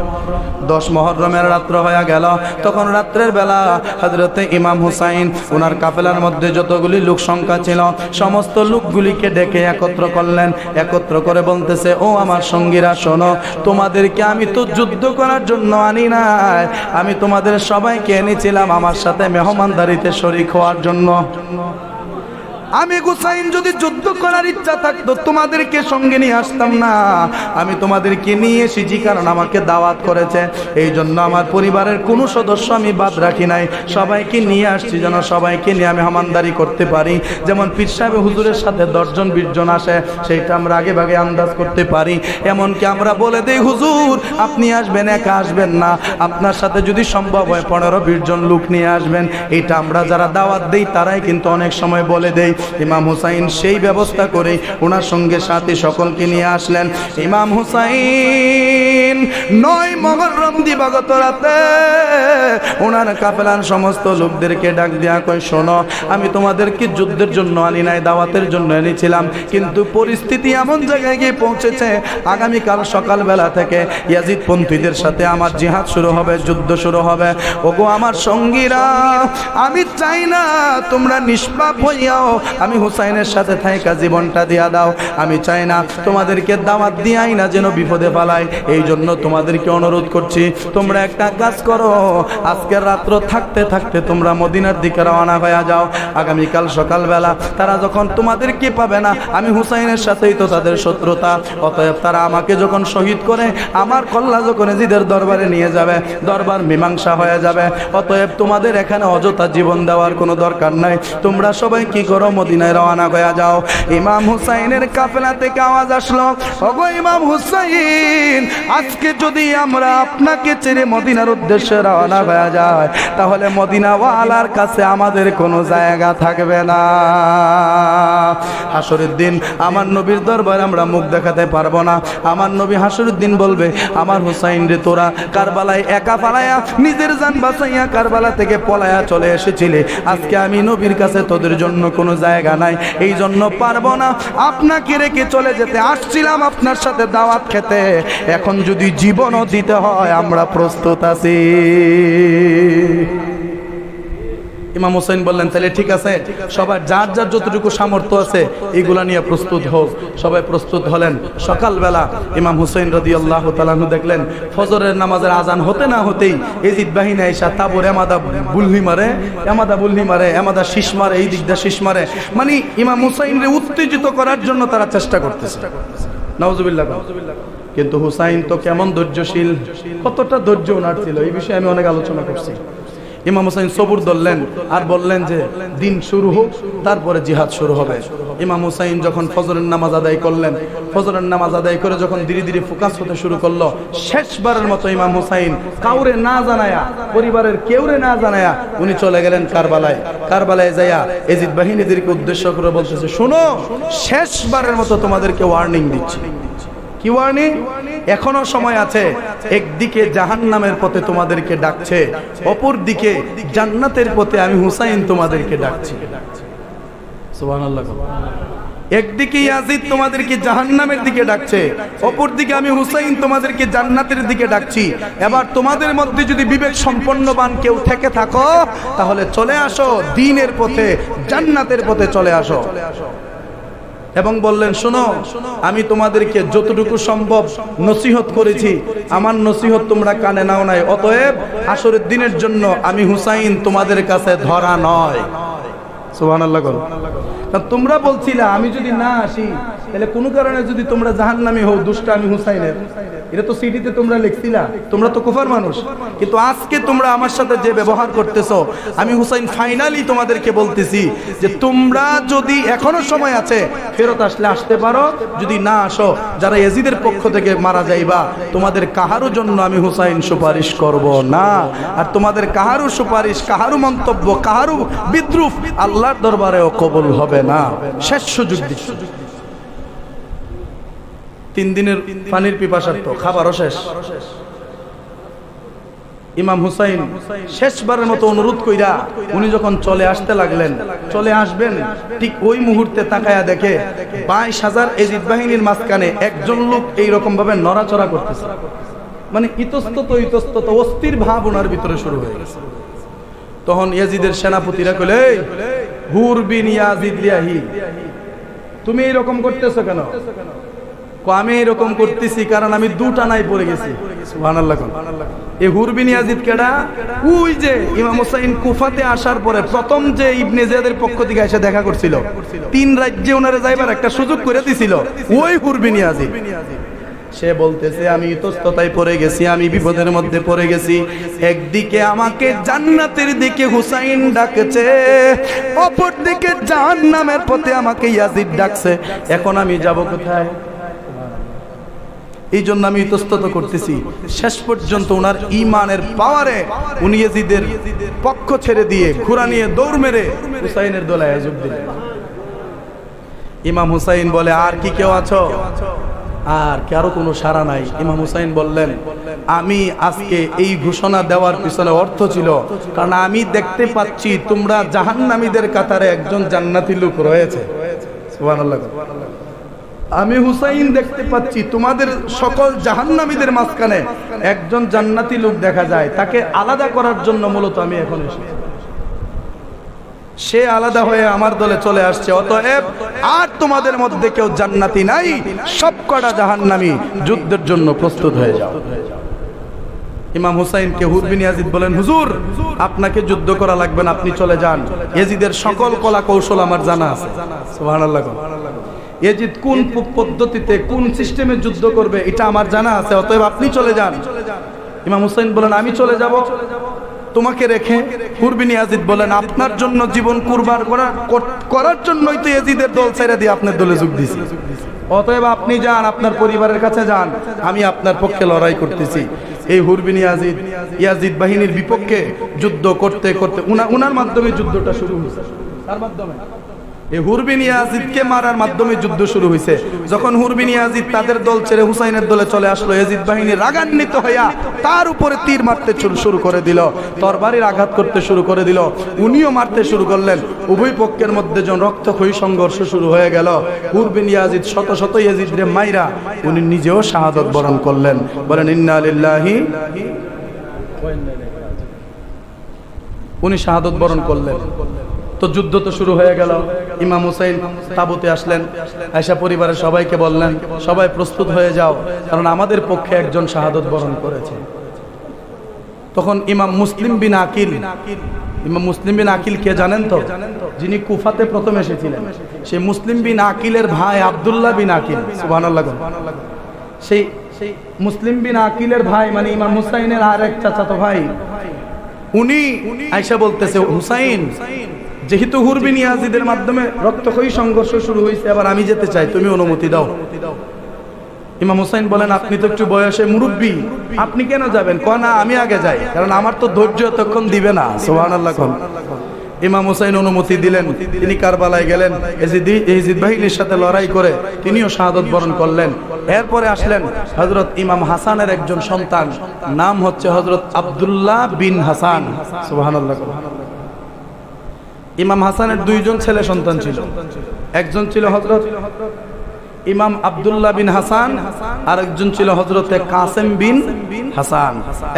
10 মুহররমের রাত্র হয়ে গেল। তখন রাত্রের বেলা হযরতে ইমাম হুসাইন ওনার কাফেলার মধ্যে যতগুলি লোক সংখ্যা ছিল সমস্ত লোকগুলিকে ডেকে একত্র করলেন। একত্র করে বলতেছে, ও আমার সঙ্গীরা শোনো, তোমাদেরকে আমি তো যুদ্ধ করার জন্য আনি নাই, আমি তোমাদের সবাইকে এনেছিলাম আমার সাথে মেহমানদারিতে শরীক হওয়ার জন্য। আমি হুসাইন যদি যুদ্ধ করার ইচ্ছা থাকতো তোমাদেরকে সঙ্গে নিয়ে আসতাম না। আমি তোমাদেরকে নিয়ে এসেছি কারণ আমাকে দাওয়াত করেছে, এই জন্য আমার পরিবারের কোনো সদস্য আমি বাদ রাখি নাই, সবাইকে নিয়ে আসছি যেন সবাইকে নিয়ে আমি মেহমানদারি করতে পারি। যেমন পীর সাহেব হুজুরের সাথে 10 জন 20 জন আসে, সেইটা আমরা আগে ভাগে আন্দাজ করতে পারি। এমনকি আমরা বলে দেই, হুজুর আপনি আসবেন, একা আসবেন না, আপনার সাথে যদি সম্ভব হয় 15-20 জন লোক নিয়ে আসবেন। এটা আমরা যারা দাওয়াত দেই তারাই কিন্তু অনেক সময় বলে দেই। ইমাম হুসাইন সেই ব্যবস্থা করে ওনার সঙ্গে সাথে সকলকে নিয়ে আসলেন। ইমাম হুসাইন 9 মুহররম দিবাগত রাতে ওনার কাফেলার সমস্ত লোকদেরকে ডাক দিয়া কয়, শোনো, আমি তোমাদেরকে যুদ্ধের জন্য আনি নাই, দাওয়াতের জন্য এনেছিলাম, কিন্তু পরিস্থিতি এমন জায়গায় গিয়ে পৌঁছেছে আগামীকাল সকালবেলা থেকে ইয়াজিদ পন্থীদের সাথে আমার জিহাদ শুরু হবে, যুদ্ধ শুরু হবে। ওগো আমার সঙ্গীরা, আমি চাই না তোমরা নিষ্পাপ হইয়াও আমি হুসাইনের সাথে থাইকা জীবনটা দিয়া দাও। আমি চাই না তোমাদেরকে দাওয়াত দিয়াই না যেন বিপদে পালাই। এই জন্য তোমাদেরকে অনুরোধ করছি, তোমরা একটা কাজ করো, আজকের রাত্র থাকতে থাকতে তোমরা মদিনার দিকে রওনা হয়ে যাও। আগামীকাল সকালবেলা তারা যখন তোমাদেরকে পাবে না, আমি হুসাইনের সাথেই তো তাদের শত্রুতা, অতএব তারা আমাকে যখন শহীদ করে আমার কল্লা যখন ইয়াজিদের দরবারে নিয়ে যাবে, দরবার মীমাংসা হয়ে যাবে। অতএব তোমাদের এখানে অযথা জীবন দেওয়ার কোনো দরকার নাই, তোমরা সবাই কি করো, মদিনায় রওনা হয়ে যাও। ইমাম হুসাইনের কাফেলা থেকে আওয়াজ আসলো, ওগো ইমাম হুসাইন, আজকে যদি আমরা আপনাকে ছেড়ে মদিনার উদ্দেশ্যে রওনা হয়ে যায়, তাহলে মদিনাওয়ালার কাছে আমাদের কোনো জায়গা থাকবে না। হাসরের দিন আমার নবীর দরবারে আমরা মুখ দেখাতে পারবো না। আমার নবী হাসরের দিন বলবে, আমার হুসাইন রে, তোরা কারবালায় একা পালায়া নিজের জান বাঁচাইয়া কারবালা থেকে পলায়া চলে এসেছিলে, আজকে আমি নবীর কাছে তোদের জন্য কোনো জায়গা নাই, এই জন্য পারবো না, আপনাকে রেখে চলে যেতে আসছিলাম আপনার সাথে দাওয়াত খেতে, এখন যদি জীবনও দিতে হয় আমরা প্রস্তুত আছি। ইমাম হুসাইন বললেন তাহলে ঠিক আছে, সবাই যার যার যতটুকু সামর্থ্য আছে এগুলা নিয়ে প্রস্তুত হোক। সবাই প্রস্তুত হলেন। সকালবেলা ইমাম হুসাইন রাদিয়াল্লাহু তাআলা আনহু দেখলেন ফজরের নামাজের আজান হতে না হতেই এজিদ বাহিনী আইসা তাবর এমাদা বুলহি মারে, এমাদা শীষ মারে, এই দিকটা শীষ মারে, মানে ইমাম হুসাইনকে উত্তেজিত করার জন্য তারা চেষ্টা করতেছে। নাউজুবিল্লাহ। কিন্তু হুসাইন তো কেমন ধৈর্যশীল, কতটা ধৈর্য ওনার ছিল, এই বিষয়ে আমি অনেক আলোচনা করছি। ইমাম হুসাইন সবুর ধরলেন আর বললেন যে দিন শুরু হোক, তারপরে জিহাদ শুরু হবে। ইমাম হুসাইন যখন ফজরের নামাজ আদায় করলেন, ফজরের নামাজ আদায় করে যখন ধীরে ধীরে ফোকাস হতে শুরু করলো, শেষবারের মতো ইমাম হুসাইন কাউরে না জানায়া, পরিবারের কেউরে না জানায়া উনি চলে গেলেন কারবালায়। কারবালায় যাইয়া এজিদ বাহিনীদেরকে উদ্দেশ্য করে বলতেছে, শোনো, শেষবারের মতো তোমাদেরকে ওয়ার্নিং দিচ্ছি। কি ওয়ার্নিং? এখনো সময় আছে। একদিকে জাহান্নামের পথে তোমাদেরকে ডাকছে, অপর দিকে জান্নাতের পথে আমি হুসাইন তোমাদেরকে ডাকছি। সুবহানাল্লাহ। একদিকে ইয়াজিদ তোমাদেরকে জাহান্নামের দিকে ডাকছে, অপর দিকে আমি হুসাইন তোমাদেরকে জান্নাতের দিকে ডাকছি। এবার তোমাদের মধ্যে যদি বিবেক সম্পন্নবান কেউ থেকে থাকো তাহলে চলে আসো দ্বীনের পথে, জান্নাতের পথে চলে আসো। এবং বললেন, শোনো, আমি তোমাদেরকে যতটুকু সম্ভব নসিহত করেছি, আমার নসিহত তোমরা কানে নাও নাই, অতএব হাসরের দিনের জন্য আমি হুসাইন তোমাদের কাছে ধরা নয়। সুবহানাল্লাহ। তোমরা বলছিলা আমি যদি না আসি তাহলে কোনো কারণে যদি তোমরা জাহান্নামী হও, দুষ্ট আমি হুসাইনের, এটা তো সিডিতে তোমরা লিখছিলা, তোমরা তো কুফার মানুষ। কিন্তু আজকে তোমরা আমার সাথে যে ব্যবহার করতেছো, আমি হুসাইন ফাইনালি তোমাদেরকে বলতেছি যে তোমরা যদি এখনো সময় আছে ফেরত আসলে আসতে পারো, যদি না আসো যারা ইয়াজিদের পক্ষ থেকে মারা যাইবা তোমাদের কাহারও জন্য আমি হুসাইন সুপারিশ করব না। আর তোমাদের কাহারও সুপারিশ, কাহারও মন্তব্য, কাহারও বিদ্রুপ আল্লাহর দরবারেও কবুল হবে না। শেষ সুযোগ দিচ্ছি। 3 দিনের পানির পিপাসার্থ, খাবারও শেষ। ইমাম হুসাইন শেষবারের মতো অনুরোধ কইরা উনি যখন চলে আসতে লাগলেন, চলে আসবেন, ঠিক ওই মুহূর্তে তাকায়া দেখে 22,000 এজিদ বাহিনীর মাঝখানে একজন লোক এইরকম ভাবে নড়াচড়া করতেছে, মানে ইতস্তত অস্থির ভাব ওনার ভিতরে শুরু হয়ে গেছে। তখন ইয়াজিদের সেনাপতিরা কইলে, হুর বিন ইয়াজিদ লিয়াহি, তুমি এইরকম করতেছো কেন? আমি এরকম করতেছি কারণ আমি দুটানায় পড়ে গেছি। সুবহানাল্লাহ। এই হুর বিন ইয়াজিদ কেডা? ওই যে ইমাম হুসাইন কুফাতে আসার পরে প্রথম যে ইবনে জিয়াদের পক্ষ থেকে এসে দেখা করছিল, 3 রাজ্যে ওনারে যাইবার একটা সুযোগ করে দিছিল, ওই হুর বিন ইয়াজিদ। সে বলতেছে আমি ইতস্ততায় পড়ে গেছি, আমি বিপদের মধ্যে পড়ে গেছি। একদিকে আমাকে জান্নাতের দিকে হুসাইন ডাকছে, অপর দিকে জাহান্নামের পথে আমাকে ইয়াজিদ ডাকছে, এখন আমি যাব কোথায়? এই জন্য আমি ইতস্তত করতেছি। শেষ পর্যন্ত ওনার ঈমানের পাওয়ারে উনি ইয়াজিদের পক্ষ ছেড়ে দিয়ে ঘোড়া নিয়ে দৌড় মেরে হুসাইনের দোলায় যোগ দিলেন। ইমাম হুসাইন বলে, আর কি কেউ আছো? আর কারো কোনো সাড়া নাই। ইমাম হুসাইন বললেন, আমি আজকে এই ঘোষণা দেওয়ার পিছনে অর্থ ছিল কারণ আমি দেখতে পাচ্ছি তোমরা জাহান্নামীদের কাতারে একজন জান্নাতি লোক রয়েছে। সুবহানাল্লাহ। আমি হুসাইন দেখতে পাচ্ছি তোমাদের সকল জাহান্নামীদের মাঝখানে একজন জান্নাতি লোক দেখা যায়, তাকে আলাদা করার জন্য মূলত আমি এখন এসেছি। সে আলাদা হয়ে আমার দলে চলে আসছে, অতএব আর তোমাদের মধ্যে কেউ জান্নাতি নাই, সব কটা জাহান্নামী, যুদ্ধের জন্য প্রস্তুত হয়ে যাও। ইমাম হুসাইনকে হুর বিন ইয়াজিদ বলেন, হুজুর আপনাকে যুদ্ধ করা লাগবে না, আপনি চলে যান, ইয়াজিদের সকল কলা কৌশল আমার জানা আছে। সুবহানাল্লাহ। ইয়াজিদ কোন পদ্ধতিতে কোন সিস্টেমে যুদ্ধ করবে এটা আমার জানা আছে, অতএব আপনি চলে যান। ইমাম হুসাইন বলেন, আমি চলে যাব তোমাকে রেখে? হুর বিন ইয়াজিদ বলেন, আপনার জন্য জীবন কুরবান করার জন্যই তো ইয়াজিদের দল ছেড়ে দিয়ে আপনার দলে যোগ দিয়েছি, অতএব আপনি যান, আপনার পরিবারের কাছে যান, আমি আপনার পক্ষে লড়াই করতেছি। এই হুর বিন ইয়াজিদ বাহিনীর বিপক্ষে যুদ্ধ করতে করতে উনার মাধ্যমে যুদ্ধটা শুরু হয়েছে। তার মাধ্যমে এই হুর বিন ইয়াজিদকে মারার মাধ্যমে যুদ্ধ শুরু হয়েছে। যখন হুর বিন ইয়াজিদ তাদের দল ছেড়ে হুসাইনের দলে চলে আসলো, ইয়াজিদ বাহিনী রাগান্বিত হইয়া তার উপরে তীর মারতে শুরু করে দিল, তরবারির আঘাত করতে শুরু করে দিল, উনিও মারতে শুরু করলেন। উভয় পক্ষের মধ্যে যখন রক্তক্ষয়ী সংঘর্ষ শুরু হয়ে গেল, হুর বিন ইয়াজিদ শত শত ইয়াজিদরে মাইরা উনি নিজেও শাহাদত বরণ করলেন। বলেন ইন্না লিল্লাহি ওয়া ইন্না ইলাইহি রাজিউন। উনি শাহাদত বরণ করলেন। তো যুদ্ধ তো শুরু হয়ে গেল। ইমাম হুসাইন তাঁবুতে আসলেন, আয়েশা পরিবারের সবাইকে বললেন, সবাই প্রস্তুত হয়ে যাও, কারণ আমাদের পক্ষে একজন শাহাদত বরণ করেছে। তখন ইমাম মুসলিম বিন আকিল কে জানেন তো? যিনি কুফাতে প্রথম এসেছিলেন, সেই মুসলিম বিন আকিলের ভাই আব্দুল্লাহ বিন আকিল, সুবহানাল্লাহ। সেই মুসলিম বিন আকিলের ভাই মানে ইমাম হুসাইনের আর এক চাচাতো ভাই, উনি আয়েশা বলতেছে, হুসাইন, যেহেতু হুর বিন ইয়াজিদের মাধ্যমে রক্তক্ষয়ী সংঘর্ষ শুরু হয়েছে, এবার আমি যেতে চাই, তুমি অনুমতি দাও। ইমাম হুসাইন বলেন, আপনি তো একটু বয়সে মুরব্বী, আপনি কেন যাবেন? কয় না, আমি আগে যাই, কারণ আমার তো ধৈর্য এতক্ষণ দিবে না। সুবহানাল্লাহ। ইমাম হুসাইন অনুমতি দিলেন, তিনি কারবালায় গেলেন, ইয়েজিদ বাহিনীর সাথে লড়াই করে তিনিও শাহাদত বরণ করলেন। এরপরে আসলেন হযরত ইমাম হাসানের একজন সন্তান, নাম হচ্ছে হযরত আব্দুল্লাহ বিন হাসান। সুবহানাল্লাহ। ইমাম হাসানের দুইজন ছেলে সন্তান ছিল, একজন ছিল হযরত ইমাম আব্দুল্লাহ বিন হাসান, আর একজন ছিল হযরতে কাসেম বিন হাসান।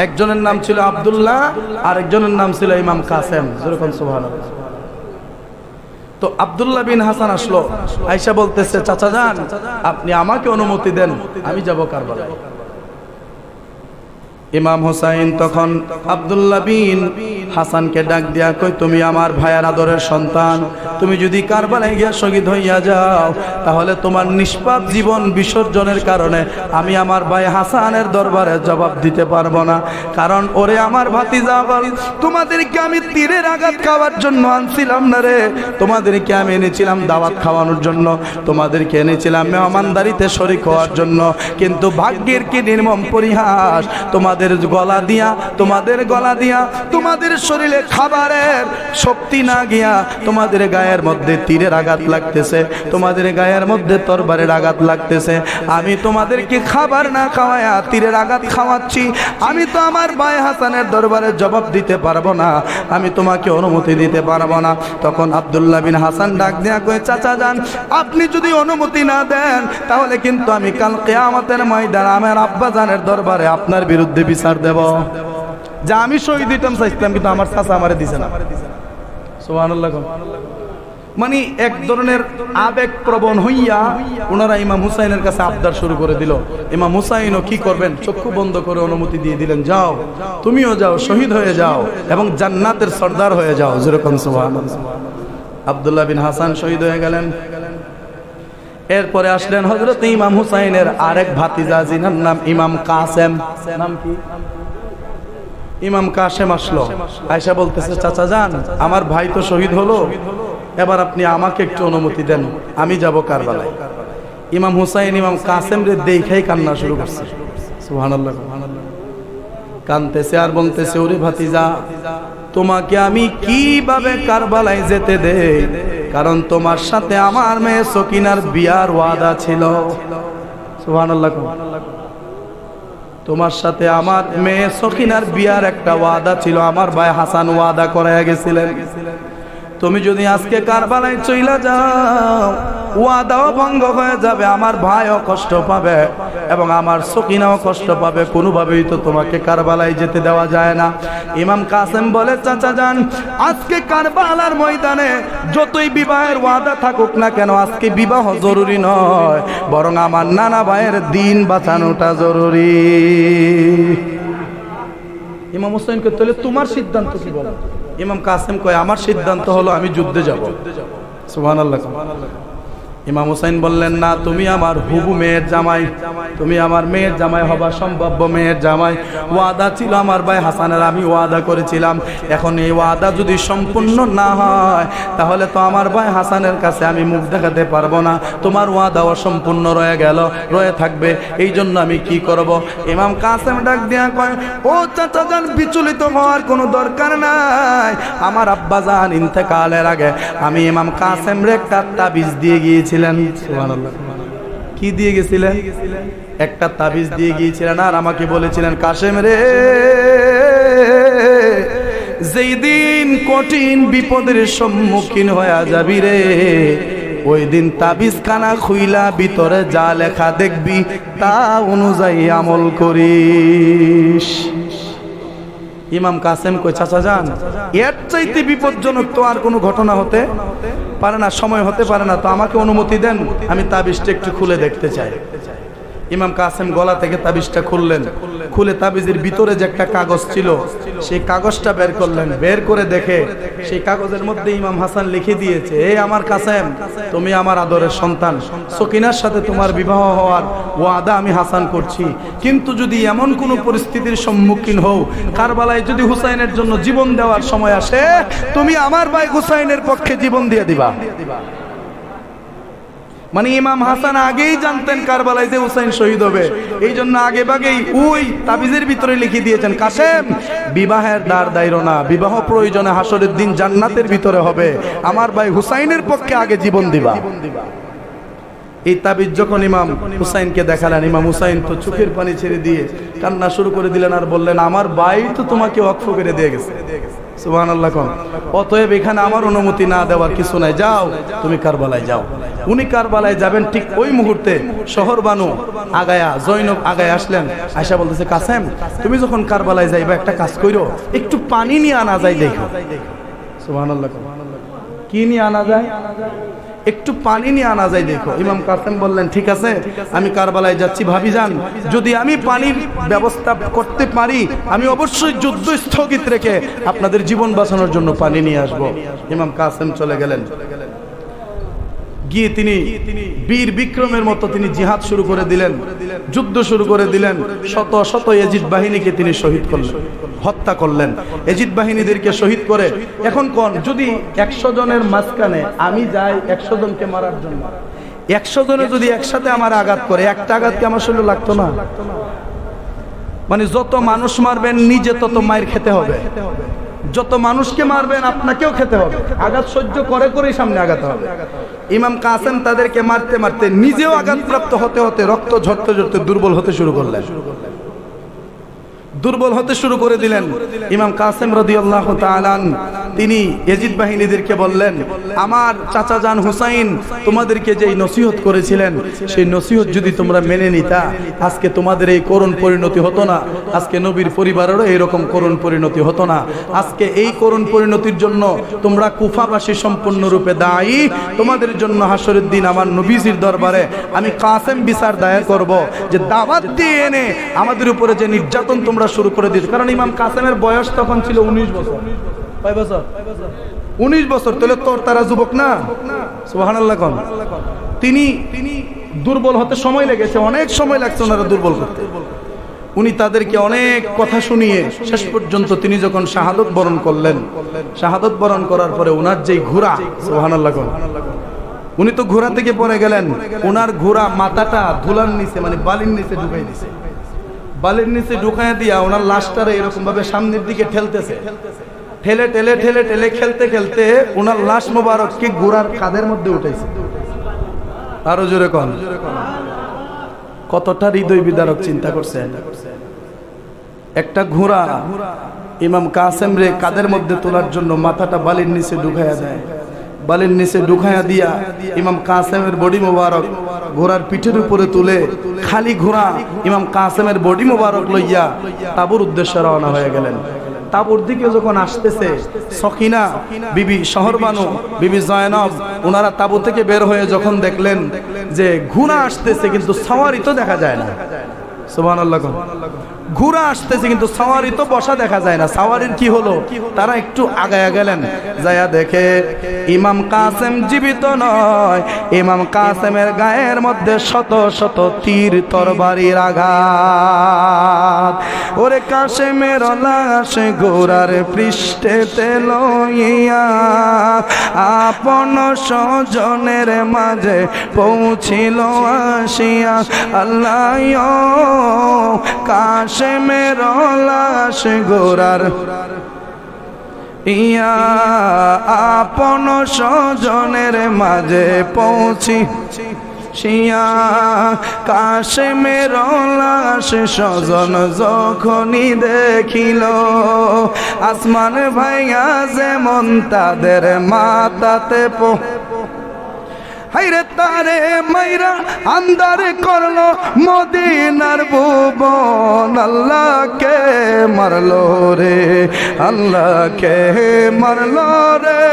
একজনের নাম ছিল আব্দুল্লাহ, আর একজনের নাম ছিল ইমাম কাসেম। যেরকম সুবহানাল্লাহ। তো আব্দুল্লাহ বিন হাসান আসলো, আয়েশা বলতেছে, চাচা যান, আপনি আমাকে অনুমতি দেন, আমি যাব কারবালায়। ইমাম হুসাইন তখন আব্দুল্লাহ বিন হাসানকে ডাক দিয়া কই, তুমি আমার ভাইয়ের আদরের সন্তান, তুমি যদি কারবালায় গিয়া শহীদ হইয়া যাও, তাহলে তোমার নিষ্পাপ জীবন বিসর্জনের কারণে আমি আমার ভাই হাসানের দরবারে জবাব দিতে পারবো না। কারণ ওরে আমার ভাতিজা বল, তোমাদেরকে আমি তীরের আঘাত খাওয়ার জন্য আনছিলাম না রে, তোমাদেরকে আমি এনেছিলাম দাওয়াত খাওয়ানোর জন্য, তোমাদেরকে এনেছিলাম মেহমানদারিতে শরীক হওয়ার জন্য, কিন্তু ভাগ্যের কি নির্মম পরিহাস, তোমাদের গলা দিয়া তোমাদের শরীরে খাবারের শক্তি না গিয়া তোমাদের গায়ের মধ্যে তীরের আঘাত লাগতেছে, তোমাদের গায়ের মধ্যে তরবারের আঘাত লাগতেছে। আমি তোমাদেরকে খাবার না খাওয়ায়া তীরের আঘাত খাওয়াচ্ছি, আমি তো আমার ভাই হাসানের দরবারে জবাব দিতে পারবো না, আমি তোমাকে অনুমতি দিতে পারবো না। তখন আব্দুল্লাহ বিন হাসান ডাক দিয়া কয়, চাচা যান, আপনি যদি অনুমতি না দেন, তাহলে কিন্তু আমি কাল কিয়ামতের ময়দানে আমার আব্বা জানের দরবারে আপনার বিরুদ্ধে বিচার দেব। যা আমি শহীদ দিতাম চাইতাম, কিন্তু আমার চাচা আমারে দিছে না। সুবহানাল্লাহ। মানে এক ধরনের আবেগ প্রবণ হইয়া ওনারা ইমাম হুসাইনের কাছে আবদার শুরু করে দিল। ইমাম হুসাইনও কি করবেন, চক্ষু বন্ধ করে অনুমতি দিয়ে দিলেন, যাও, তুমিও যাও, শহীদ হয়ে যাও এবং জান্নাতের সর্দার হয়ে যাও। যেরকম সুবহানাল্লাহ। আব্দুল্লাহ বিন হাসান শহীদ হয়ে গেলেন। এরপরে আসলেন হযরত ইমাম হুসাইনের আরেক ভাতিজা, যিনার নাম ইমাম কাসেম। নাম কি? ইমাম কাসেম আসলো। আয়েশা বলতেছে, চাচা যান, আমার ভাই তো শহীদ হলো, এবার আপনি আমাকে একটু অনুমতি দেন, আমি যাব কারবালায়। ইমাম হুসাইন ইমাম কাসেম রে দেখাই কান্না শুরু করছে। সুবহানাল্লাহ। কানতেছে আর বলতেছে, ওরে ভাতিজা, তোমাকে আমি কিভাবে কারবালায় যেতে দেই, কারণ তোমার সাথে আমার মেয়ে সকিনার বিয়ার ওয়াদা ছিল। সুবহানাল্লাহ। তোমার সাথে আমার মেয়ে সকিনার বিয়ার একটা ওয়াদা ছিল, আমার ভাই হাসান ওয়াদা করায় গেছিলেন। তুমি যদি আজকে কারবালায় চইলা যাও, ওয়াদাও ভঙ্গ হয়ে যাবে, আমার ভাইও কষ্ট পাবে এবং আমার সকিনাও কষ্ট পাবে, কোনোভাবেই তো তোমাকে কারবালায় যেতে দেওয়া যায় না। ইমাম কাসেম বলে, চাচা যান, আজকে কারবালার ময়দানে যতই বিবাহের ওয়াদা থাকুক না কেন, আজকে বিবাহ জরুরি নয়, বরং আমার নানা ভাইয়ের দিন বাঁচানোটা জরুরি। ইমাম হুসাইনকে তাহলে তোমার সিদ্ধান্ত কি বলো? ইমাম কাসেম কয়, আমার সিদ্ধান্ত হলো আমি যুদ্ধে যাব। সুবহানাল্লাহ। ইমাম হুসাইন বললেন, না, তুমি আমার হুবু মেয়ের জামাই, তুমি আমার মেয়ের জামাই হবা, সম্ভাব্য মেয়ের জামাই। ওয়াদা ছিল আমার ভাই হাসানের, আমি ওয়াদা করেছিলাম, এখন এই ওয়াদা যদি সম্পূর্ণ না হয়, তাহলে তো আমার ভাই হাসানের কাছে আমি মুখ দেখাতে পারবো না, তোমার ওয়াদা অসম্পূর্ণ রয়ে থাকবে, এই জন্য আমি কি করব? ইমাম কাসেম ডাক দিয়া কয়, ও চাচা যান, বিচলিত হওয়ার কোনো দরকার নাই, আমার আব্বা জান ইন্তেকালের আগে আমি ইমাম কাসেম রে একটা তাবিজ দিয়ে গিয়েছি। কি দিয়ে গেছিলেন? একটা তাবিজ দিয়ে গিয়েছিলেন, আর আমাকে বলেছিলেন, কাসেম রে, যেই দিন কঠিন বিপদের সম্মুখীন হয়ে যাবি রে, ওই দিন তাবিজ খানা খুইলা ভিতরে যা লেখা দেখবি তা অনুযায়ী আমল করিস। ইমাম কাসেম কই চাচা যান, এর চাইতে বিপজ্জনক তো আর কোনো ঘটনা হতে পারে না, সময় হতে পারে না, তো আমাকে অনুমতি দেন, আমি তাবিজটা একটু খুলে দেখতে চাই। ইমাম কাসেম গলা থেকে তাবিজটা খুললেন, খুলে তাবিজের ভিতরে যে একটা কাগজ ছিল সেই কাগজটা বের করলেন, বের করে দেখে সেই কাগজের মধ্যে ইমাম হাসান লিখে দিয়েছে, এই আমার কাসেম, তুমি আমার আদরের সন্তান, সকিনার সাথে তোমার বিবাহ হওয়ার ওয়াদা আমি হাসান করছি, কিন্তু যদি এমন কোনো পরিস্থিতির সম্মুখীন হও, কারবালায় যদি হুসাইনের জন্য জীবন দেওয়ার সময় আসে, তুমি আমার ভাই হুসাইনের পক্ষে জীবন দিয়ে দিবা। মানে ইমাম হাসান আগেই জানতেন কারবালায় যে হুসাইন শহীদ হবে, এই জন্য আগে ভাগেই ওই তাবিজের ভিতরে লিখে দিয়েছেন, কাসেম বিবাহের দ্বার দাইরো না, বিবাহ প্রয়োজনে হাসরের দিন জান্নাতের ভিতরে হবে, আমার ভাই হুসাইনের পক্ষে আগে জীবন দিবা। এই তাবিজ যখন ইমাম হুসাইনকে দেখালেন, ইমাম হুসাইন তো চোখের পানি ছেড়ে দিয়ে কান্না শুরু করে দিলেন আর বললেন, আমার ভাই তো তোমাকে ওয়াকফ করে দিয়ে গেছে, সুবহানাল্লাহ। অতএব এখানে আমার অনুমতি না দেওয়ার কিছু নাই, যাও তুমি কারবালায় যাও। উনি কারবালায় যাবেন, ঠিক ওই মুহূর্তে শহরবানু আগায়া জৈনব আগায় আসলেন, আয়েশা বলতেছে, কাসেম তুমি যখন কারবালায় যাইবা একটা কাজ কইরো, একটু পানি নিয়ে আনা যায় দেখো। সুবহানাল্লাহ। কি নিয়ে আনা যায়? একটু পানি নিয়ে আনা যায় দেখো। ইমাম কাসেম বললেন, ঠিক আছে আমি কারবালায় যাচ্ছি, ভাবি যান যদি আমি পানির ব্যবস্থা করতে পারি আমি অবশ্যই যুদ্ধ স্থগিত রেখে আপনাদের জীবন বাঁচানোর জন্য পানি নিয়ে আসব। ইমাম কাসেম চলে গেলেন, গিয়ে তিনি বীর বিক্রমের মতো তিনি জিহাদ শুরু করে দিলেন, যুদ্ধ শুরু করে দিলেন, শত শত এজিদ বাহিনীকে তিনি শহীদ করলেন, হত্যা করলেন। এজিদ বাহিনীদেরকে শহীদ করে এখন কোন যদি 100 জনের মাঝখানে আমি যাই 100 জনকে মারার জন্য, 100 জনে যদি একসাথে আমার আঘাত করে, একটা আঘাত কি আমার শরীরে লাগতো না? মানে যত মানুষ মারবেন নিজে তত মায়ের খেতে হবে, যত মানুষকে মারবেন আপনাকেও খেতে হবে, আঘাত সহ্য করে করেই সামনে আঘাত হবে। ইমাম কাসেম তাদেরকে মারতে মারতে নিজেও আঘাতপ্রাপ্ত হতে হতে রক্ত ঝরতে ঝরতে দুর্বল হতে শুরু করলেন, দুর্বল হতে শুরু করে দিলেন। ইমাম কাসেম রাদিয়াল্লাহু তাআলা তিনি ইয়াজিদ বাহিনীদেরকে বললেন, আমার চাচা জান হুসাইন তোমাদেরকে যেই নসিহত করেছিলেন সেই নসিহত যদি তোমরা মেনে নিতা, আজকে তোমাদের এই করুণ পরিণতি হতো না, আজকে নবীর পরিবারেরও এইরকম করুণ পরিণতি হতো না। আজকে এই করুণ পরিণতির জন্য তোমরা কুফাবাসী সম্পূর্ণরূপে দায়ী, তোমাদের জন্য হাসরের দিন আমার নবীজির দরবারে আমি কাসেম বিচার দায়ের করব যে দাওয়াত দিয়ে এনে আমাদের উপরে যে নির্যাতন তোমরা শুরু করে দিয়েছে। কারণ ইমাম কাসেমের বয়স তখন ছিল 19 বছর। কয় বছর? 19 বছর। তাহলে তোর তারা যুবক না? সুবহানাল্লাহ। তিনি দুর্বল হতে সময় লেগেছে, অনেক সময় লাগছে ওনারা দুর্বল করতে। উনি তাদেরকে অনেক কথা শুনিয়ে শেষ পর্যন্ত তিনি যখন শাহাদত বরণ করলেন, শাহাদত বরণ করার পরে ওনার যেই ঘোড়া, সুবহানাল্লাহ, উনি তো ঘোড়া থেকে পড়ে গেলেন, ওনার ঘোড়া মাথাটা ধুলার নিচে মানে বালির নিচে ঢুকাই দিছে, বালির নিচে ঢুকায় দিয়া ওনার লাশটারে এরকম ভাবে সামনের দিকে ঠেলতেছে, ঠেলে ঠেলে ঠেলে ঠেলে খেলতে খেলতে ওনার লাশ মোবারককে ঘোড়ার কাঁধের মধ্যে উঠাইছে। আরো জোরে কোন, কতটা হৃদয় বিদারক চিন্তা করছেন। একটা ঘোড়া ইমাম কাসেম রে কাঁধের মধ্যে তোলার জন্য মাথাটা বালির নিচে ঢুকাইয়া দেয়, বালির নিচে ঢুকাইয়া দিয়া ইমাম কাসেমের বডি মোবারক ঘোড়ার পিঠের উপরে তুলে খালি ঘোড়া ইমাম কাসেমের বডি মোবারক লইয়া তাবুর উদ্দেশ্যে রওনা হয়ে গেলেন। তাবুর দিকে যখন আসতেছে সকিনা বিবি, শহরবানু বিবি জয়নব, ওনারা তাবু থেকে বের হয়ে যখন দেখলেন যে ঘোড়া আসতেছে কিন্তু সাওয়ারি তো দেখা যায় না, সুবহানাল্লাহ, ঘোড়া আসতেছে কিন্তু সাওয়ারি তো বসা দেখা যায় না, সাওয়ারির কি হলো? তারা একটু আগায়া গেলেন, যায়া দেখে ইমাম কাসেম জীবিত নয়, ইমাম কাসেমের গায়ের মধ্যে শত শত তীর তরবারির আঘাত। ওরে কাসেমের লাশ ঘোড়ার পৃষ্ঠেতে লইয়া আপন স্বজনের মাঝে পৌঁছিল আসিয়া, আল্লাহ কাসেমের লাশ ঘোড়ার ইয়া আপন স্বজনের মাঝে পৌঁছি শিয়া, কাসেমের লাশ স্বজন যখনই দেখিল, আসমান ভাইয়া যেমন তাদের মাথাতে হাইরে তারে মাইরা আন্দার করলো মদিনার ভুবন। আল্লাহকে মারলো রে, আল্লাহকে মারলো রে,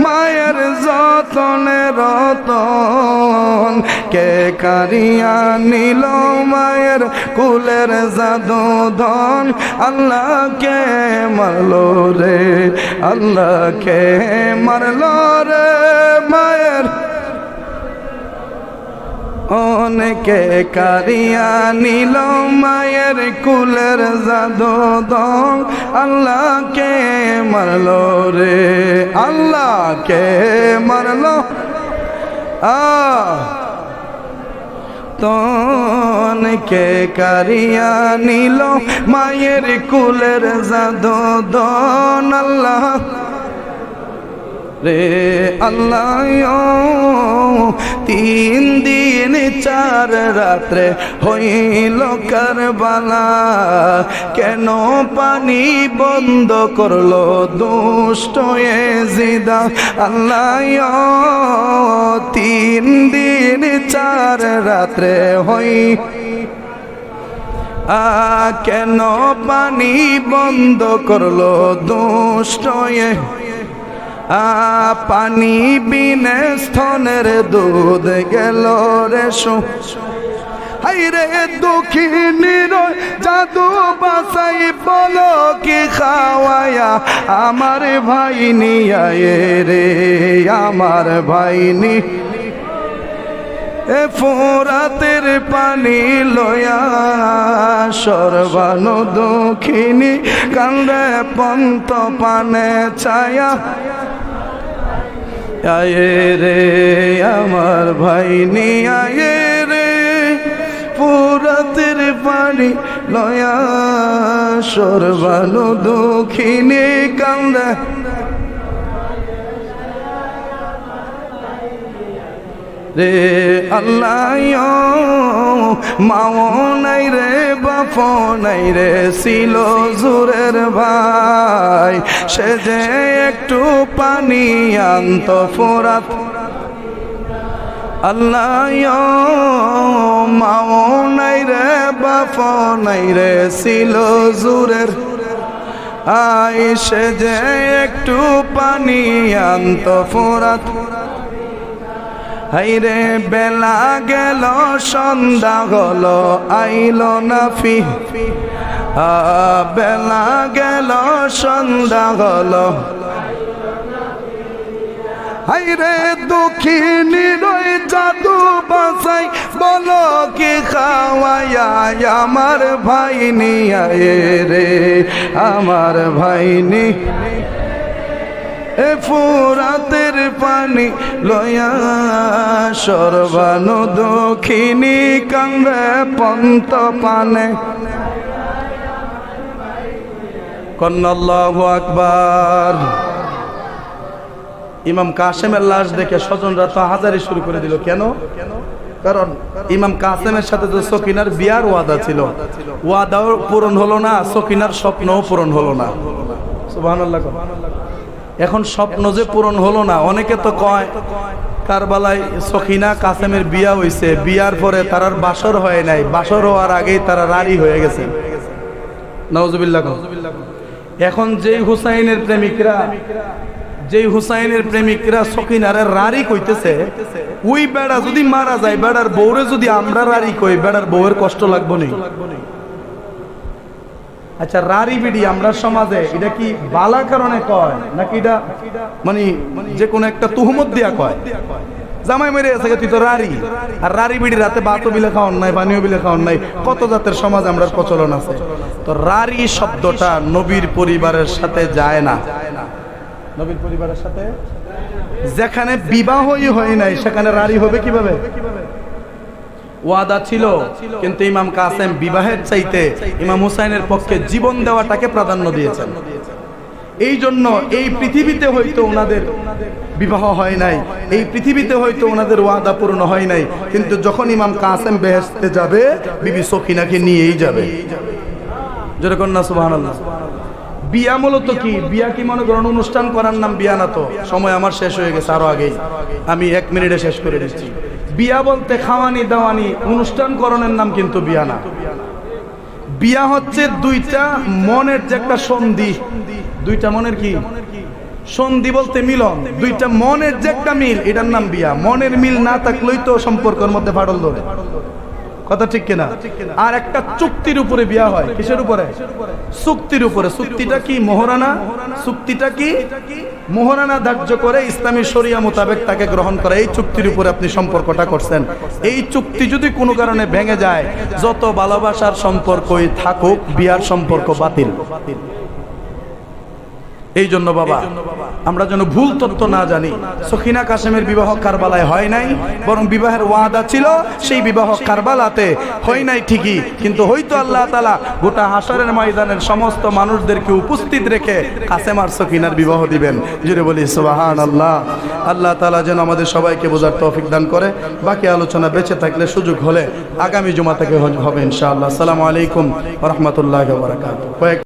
মায়ের যতনে রতন। কে কারিয়া নিল মায়ের কুলের জাদু ধন। আল্লাহকে মারলো রে, আল্লাহকে মারলো রে, মায়ের অনেকে কারিয়া নিল মায়ের কুলের জাদু ধন। আল্লাহকে মারলো রে, আল্লাহকে মারলো। তনকে কারিয়া নিল মায়ের কুলের জাদু ধন। আল্লাহ রে, আল্লাহ 3 দিন 4 রাত্রে হইল কারবালা। কেন পানি বন্ধ করলো দুষ্ট এজিদা। আল্লাহ 3 দিন 4 রাত্রে হই কেন পানি বন্ধ করলো দুষ্ট পানি বিনে স্তনের দুধ গেল রে হাইরে দুঃখিনীর জাদু বাসাই বলো কি খাওয়ায়া আমার ভাই নিয়া রে, আমার ভাই নি এ ফোরাতের পানি লয়া সর্বানু দুঃখিনী কান্দে পন্ত পানে ছায়া। আয়ে রে আমার ভাই নি আয়ে রে, ফোরাতের পানি লয়া সর্বানু দুঃখিনী কান্দে। রে আল্লাহ মাও নাই রে বাপ নাই রে, ছিল জোরের ভাই সে যে একটু পানি আনত ফোরাত। আল্লাহ মাও নাই রে বাপ নাই রে, ছিল জোরের আই সে যে একটু পানি আনত ফোরাত। হাইরে বেলা গেল সন্ধ্যা হলো আইল না ফি। বেলা গেল সন্ধ্যা হলো হাইরে দুঃখিনীর জাদু বাসাই বলো কি খাওয়ায়া আমার ভাই নিয়া রে, আমার ভাই নি এ ফোরাতের পানি লয়া সর্বানু দুঃখিনী কান্দে পন্ত পানে। আল্লাহু আকবার। ইমাম কাসেমের লাশ দেখে স্বজনরা তো হাজারি শুরু করে দিল। কেন? কারণ ইমাম কাসেমের সাথে তো সকিনার বিয়ার ওয়াদা ছিল, ওয়াদাও পূরণ হলো না, সকিনার স্বপ্নও পূরণ হলো না। সুবহানাল্লাহ। এখন স্বপ্ন যে পূরণ হলো না, অনেকে তো কয় কারবালায় সখিনা কাসেমের বিয়া হইছে, বিয়ার পরে তারার বাসর হয় নাই, বাসর হওয়ার আগেই তারা রারি হয়ে গেছে। নাউজুবিল্লাহ। এখন যেই হুসাইনের প্রেমিকরা সখিনারে রারি কইতেছে, ওই বেড়া যদি মারা যায়, বেড়ার বউরে যদি আমরা রারি কই, বেড়ার বউয়ের কষ্ট লাগবো নি? আচ্ছা, রারি বিড়ি আমরা সমাজে এটা কি বালা কারণে কয় নাকি এটা মানে যে কোনো একটা তুহমত দিয়া কয়? জামাই মেরে আছে তুই তো রারি, আর রারি বিড়ি রাতে ভাতও বিলে খাওয়ান নাই, পানিও বিলে খাওয়ান নাই, কত জাতের সমাজ আমরা প্রচলন আছে। তো রারি শব্দটা নবীর পরিবারের সাথে যায় না। নবীর পরিবারের সাথে যেখানে বিবাহই হয় নাই সেখানে রারি হবে কিভাবে? ওয়াদা ছিল, কিন্তু ইমাম কাসেম বিবাহের চাইতে ইমাম হুসাইনের পক্ষে জীবন দেওয়াটাকে প্রাধান্য দিয়েছেন। এই জন্য এই পৃথিবীতে হয়তো ওনাদের বিবাহ হয় নাই, এই পৃথিবীতে হয়তো ওনাদের ওয়াদা পূর্ণ হয় নাই, কিন্তু যখন ইমাম কাসেম বেহেশতে যাবে বিবি সখিনাকে নিয়েই যাবে। যেরকম না সুবহানাল্লাহ। বিয়া মূলত কি? বিয়া কি মনে করেন অনুষ্ঠান করার নাম? বিয়া না তো। সময় আমার শেষ হয়ে গেছে আরো আগেই, আমি 1 মিনিটে শেষ করে দিচ্ছি। বিয়া বলতে খাওয়ানি দাওয়ানি অনুষ্ঠান করণের নাম কিন্তু বিয়া না। বিয়া হচ্ছে দুইটা মনের যে একটা সন্ধি, দুইটা মনের কি সন্ধি বলতে মিলন, দুইটা মনের যে একটা মিল, এটার নাম বিয়া। মনের মিল না থাকলেই তো সম্পর্কের মধ্যে ফাটল ধরে, কথা ঠিক কিনা? আর একটা চুক্তির উপরে বিয়া হয়। কিসের উপরে? চুক্তির উপরে। চুক্তিটা কি? মোহরানা। চুক্তিটা কি? মোহরানা ধার্য করে ইসলামী শরিয়া মোতাবেক তাকে গ্রহণ করা। এই চুক্তির উপরে আপনি সম্পর্কটা করছেন। এই চুক্তি যদি কোনো কারণে ভেঙে যায়, যত ভালোবাসার সম্পর্কই থাকুক, বিয়ার সম্পর্ক বাতিল। এই জন্য বাবা, আমরা যেন ভুল তথ্য না জানি। সখিনা কাসেমের বিবাহ কারবালায় হয় নাই, বরং বিবাহের ওয়াদা ছিল। সেই বিবাহ কারবালাতে হয় নাই ঠিকই, কিন্তু হয়তো আল্লাহ তাআলা গোটা হাসরের ময়দানের সমস্ত মানুষদেরকে উপস্থিত রেখে কাসেম আর সখিনার বিবাহ দিবেন। জুড়ে বলি সুবহানাল্লাহ। আল্লাহ তাআলা যেন আমাদের সবাইকে বোঝার তৌফিক দান করে। বাকি আলোচনা বেঁচে থাকলে, সুযোগ হলে আগামী জুমা থেকে হবে ইনশাআল্লাহ। আসসালামু আলাইকুম ওয়া রাহমাতুল্লাহি ওয়া বারাকাতুহু।